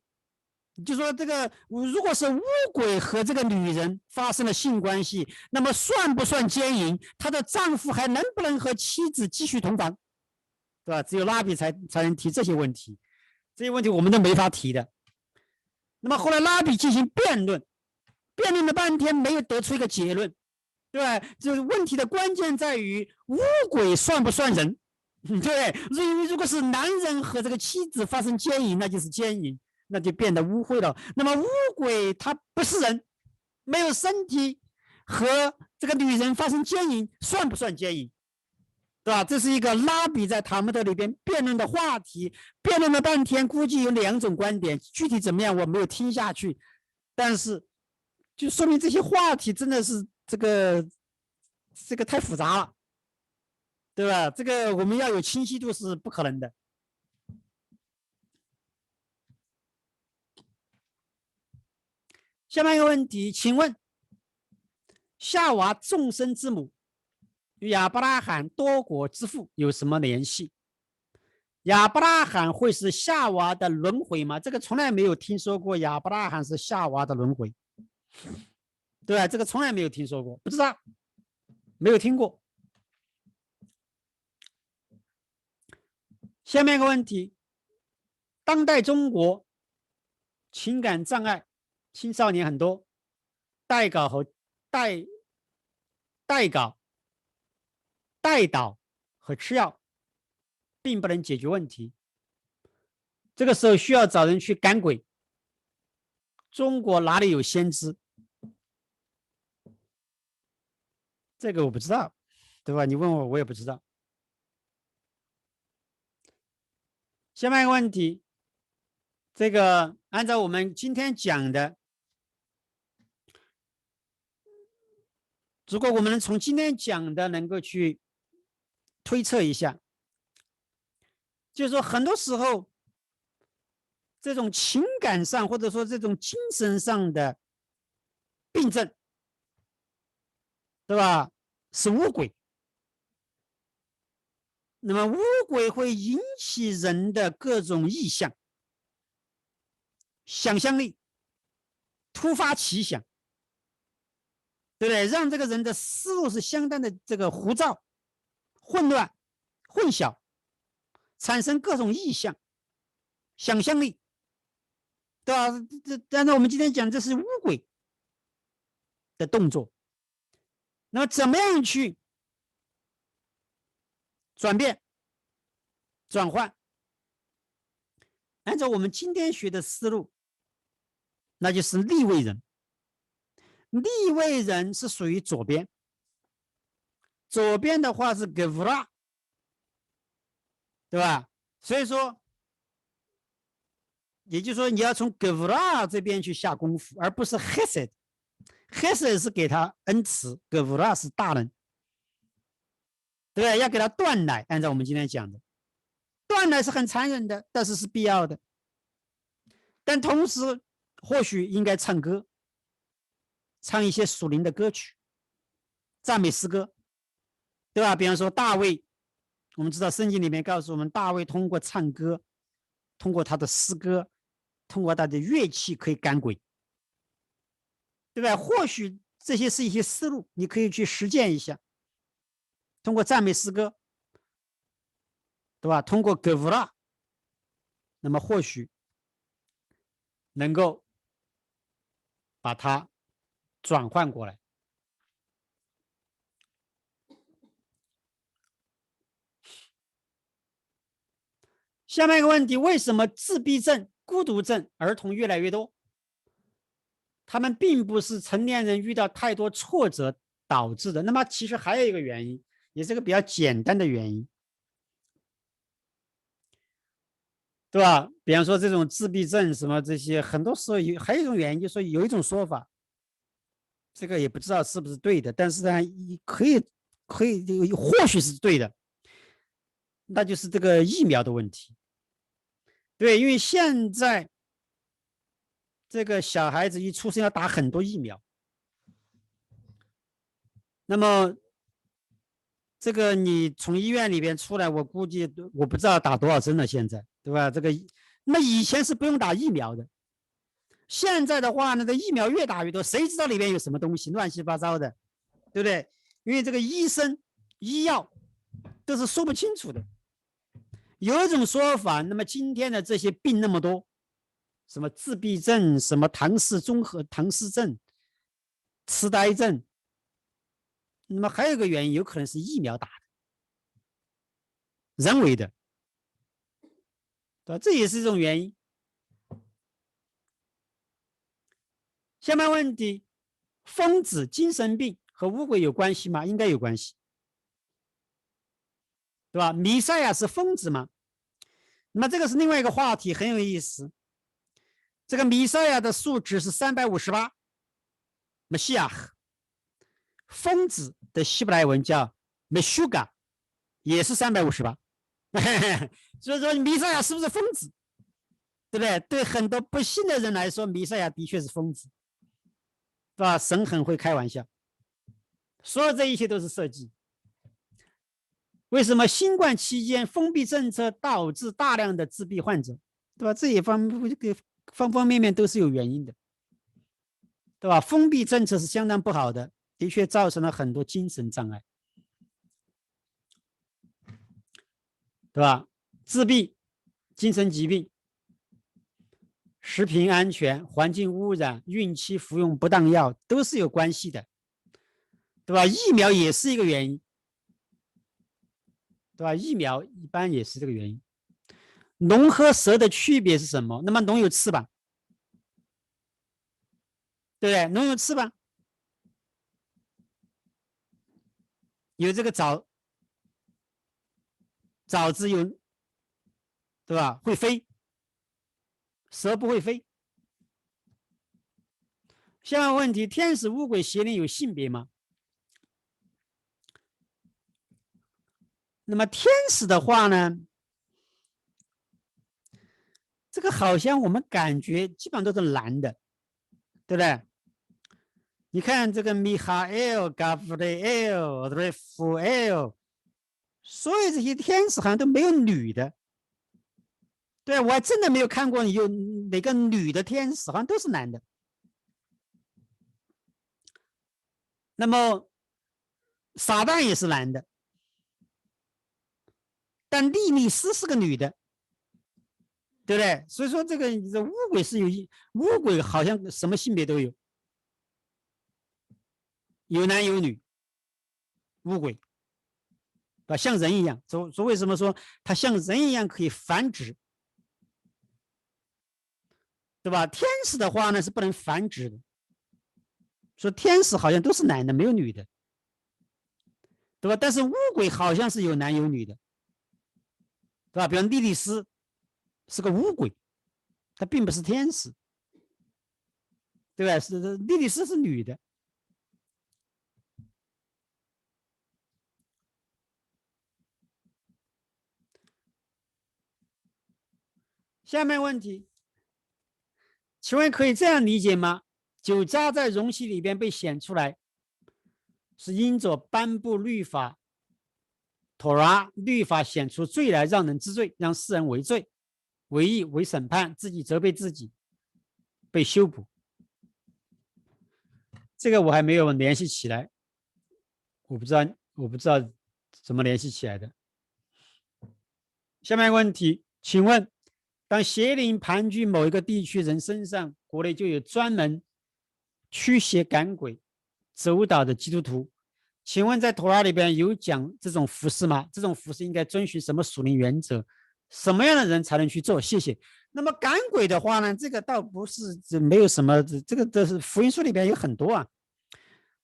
就说这个如果是巫鬼和这个女人发生了性关系，那么算不算奸淫？她的丈夫还能不能和妻子继续同房？对吧？只有拉比才能提这些问题，这些问题我们都没法提的。那么后来拉比进行辩论，辩论了半天没有得出一个结论，对吧？这问题的关键在于巫鬼算不算人？对，如果是男人和这个妻子发生奸淫，那就是奸淫，那就变得污秽了。那么巫鬼他不是人，没有身体，和这个女人发生奸淫，算不算奸淫？对吧？这是一个拉比在塔木德里边辩论的话题，辩论了半天，估计有2种观点，具体怎么样我没有听下去，但是就说明这些话题真的是这个太复杂了，对吧？这个我们要有清晰度是不可能的。下面一个问题，请问夏娃众生之母与亚伯拉罕多国之父有什么联系？亚伯拉罕会是夏娃的轮回吗？这个从来没有听说过，亚伯拉罕是夏娃的轮回，对吧？这个从来没有听说过，不知道，没有听过。下面一个问题，当代中国情感障碍青少年很多，代稿和代代稿、代导和吃药并不能解决问题，这个时候需要找人去赶鬼。中国哪里有先知？这个我不知道，对吧？你问我，我也不知道。下面一个问题，这个按照我们今天讲的，如果我们能从今天讲的能够去推测一下，就是说很多时候这种情感上或者说这种精神上的病症，对吧？是乌鬼。那么乌鬼会引起人的各种意象、想象力、突发奇想，对不对？让这个人的思路是相当的这个浮躁、混乱、混淆，产生各种意象、想象力，对吧？按照我们今天讲，这是乌鬼的动作。那么怎么样去转变、转换？按照我们今天学的思路，那就是立位人。立位人是属于左边，左边的话是 Gevra， 对吧？所以说，也就是说你要从 Gevra 这边去下功夫，而不是 Hesed。Hesed 是给他恩慈 ，Gevra 是大人，对不对？要给他断奶，按照我们今天讲的，断奶是很残忍的，但是是必要的。但同时，或许应该唱歌，唱一些属灵的歌曲，赞美诗歌，对吧？比方说大卫，我们知道圣经里面告诉我们，大卫通过唱歌，通过他的诗歌，通过他的乐器可以赶鬼，对吧？或许这些是一些思路，你可以去实践一下。通过赞美诗歌，对吧？通过格弗拉，那么或许能够把它转换过来。下面一个问题，为什么自闭症、孤独症儿童越来越多？他们并不是成年人遇到太多挫折导致的。那么其实还有一个原因，也是个比较简单的原因，对吧？比方说这种自闭症什么这些，很多时候还有一种原因，就是说有一种说法，这个也不知道是不是对的，但是呢，可以或许是对的，那就是这个疫苗的问题。对，因为现在这个小孩子一出生要打很多疫苗，那么这个你从医院里边出来，我估计我不知道打多少针了，现在对吧？这个那以前是不用打疫苗的，现在的话呢，这疫苗越打越多，谁知道里面有什么东西，乱七八糟的，对不对？因为这个医生、医药都是说不清楚的。有一种说法，那么今天的这些病那么多，什么自闭症、什么唐氏综合唐氏症、痴呆症，那么还有一个原因，有可能是疫苗打的，人为的，对吧？这也是一种原因。下面问题，疯子、精神病和乌鬼有关系吗？应该有关系，对吧？弥赛亚是疯子吗？那么这个是另外一个话题，很有意思。这个弥赛亚的数值是358，梅西亚，疯子的希伯来文叫 Meshuga， 也是358。所以说弥赛亚是不是疯子？对不对？对很多不信的人来说，弥赛亚的确是疯子，是吧？神很会开玩笑，所有这一切都是设计。为什么新冠期间封闭政策导致大量的自闭患者，对吧？这一方方面面都是有原因的，对吧？封闭政策是相当不好的，的确造成了很多精神障碍，对吧？自闭、精神疾病、食品安全、环境污染、孕期服用不当药都是有关系的，对吧？疫苗也是一个原因，对吧？疫苗一般也是这个原因。龙和蛇的区别是什么？那么龙有翅膀，对不对？龙有翅膀，有这个爪子有，对吧？会飞，蛇不会飞。下面问题：天使、乌龟、邪灵有性别吗？那么天使的话呢，这个好像我们感觉基本上都是男的，对不对？你看这个米哈埃、加布雷埃、瑞夫埃，所有这些天使好像都没有女的。对，我还真的没有看过有哪个女的天使，好像都是男的。那么撒旦也是男的，但莉莉丝是个女的，对不对？所以说这乌龟是有乌龟，好像什么性别都有，有男有女。乌龟啊，像人一样。所为什么说它像人一样可以繁殖，对吧？天使的话呢是不能繁殖的，说天使好像都是男的，没有女的，对吧？但是乌龟好像是有男有女的，对吧？比方莉莉丝是个乌龟，它并不是天使，对吧？是莉莉丝是女的。下面问题，请问可以这样理解吗？酒渣在容器里边被显出来，是因着颁布律法，妥拉律法显出罪来，让人知罪，让世人为罪、为义、为审判，自己责备自己，被修补。这个我还没有联系起来，我不知道怎么联系起来的。下面问题，请问，当邪灵盘踞某一个地区人身上，国内就有专门驱邪赶鬼、走导的基督徒。请问在托拉里边有讲这种服饰吗？这种服饰应该遵循什么属灵原则？什么样的人才能去做？谢谢。那么赶鬼的话呢，这个倒不是没有什么，这个都是福音书里边有很多啊，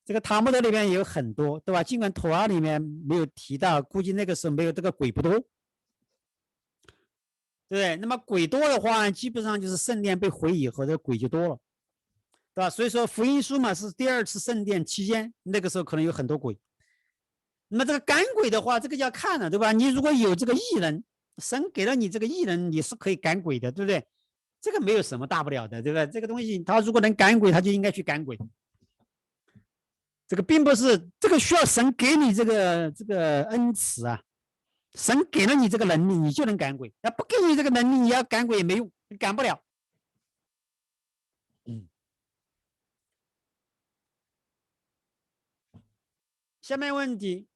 这个塔木德里边也有很多，对吧？尽管托拉里面没有提到，估计那个时候没有这个鬼不多。对，那么鬼多的话，基本上就是圣殿被毁以后，这鬼就多了，对吧？所以说福音书嘛，是第二次圣殿期间，那个时候可能有很多鬼。那么这个赶鬼的话，这个要看了，对吧？你如果有这个异能，神给了你这个异能，你是可以赶鬼的，对不对？这个没有什么大不了的，对吧？这个东西他如果能赶鬼，他就应该去赶鬼。这个并不是这个需要神给你这个恩赐啊，神给了你这个能力，你就能赶鬼。那不给你这个能力，你要赶鬼也没用，你赶不了。下面问题：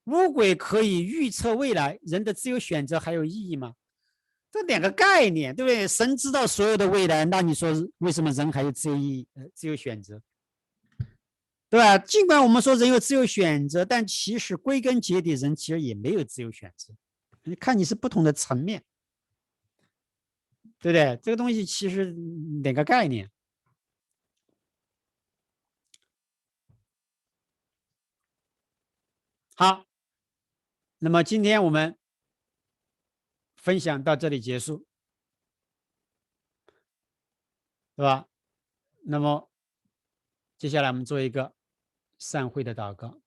乌龟可以预测未来，人的自由选择还有意义吗？这两个概念，对不对？神知道所有的未来，那你说为什么人还有自由意义、自由选择，对吧？尽管我们说人有自由选择，但其实归根结底，人其实也没有自由选择。你看你是不同的层面，对不对？这个东西其实两个概念。好，那么今天我们分享到这里结束，对吧？那么接下来我们做一个散会的祷告。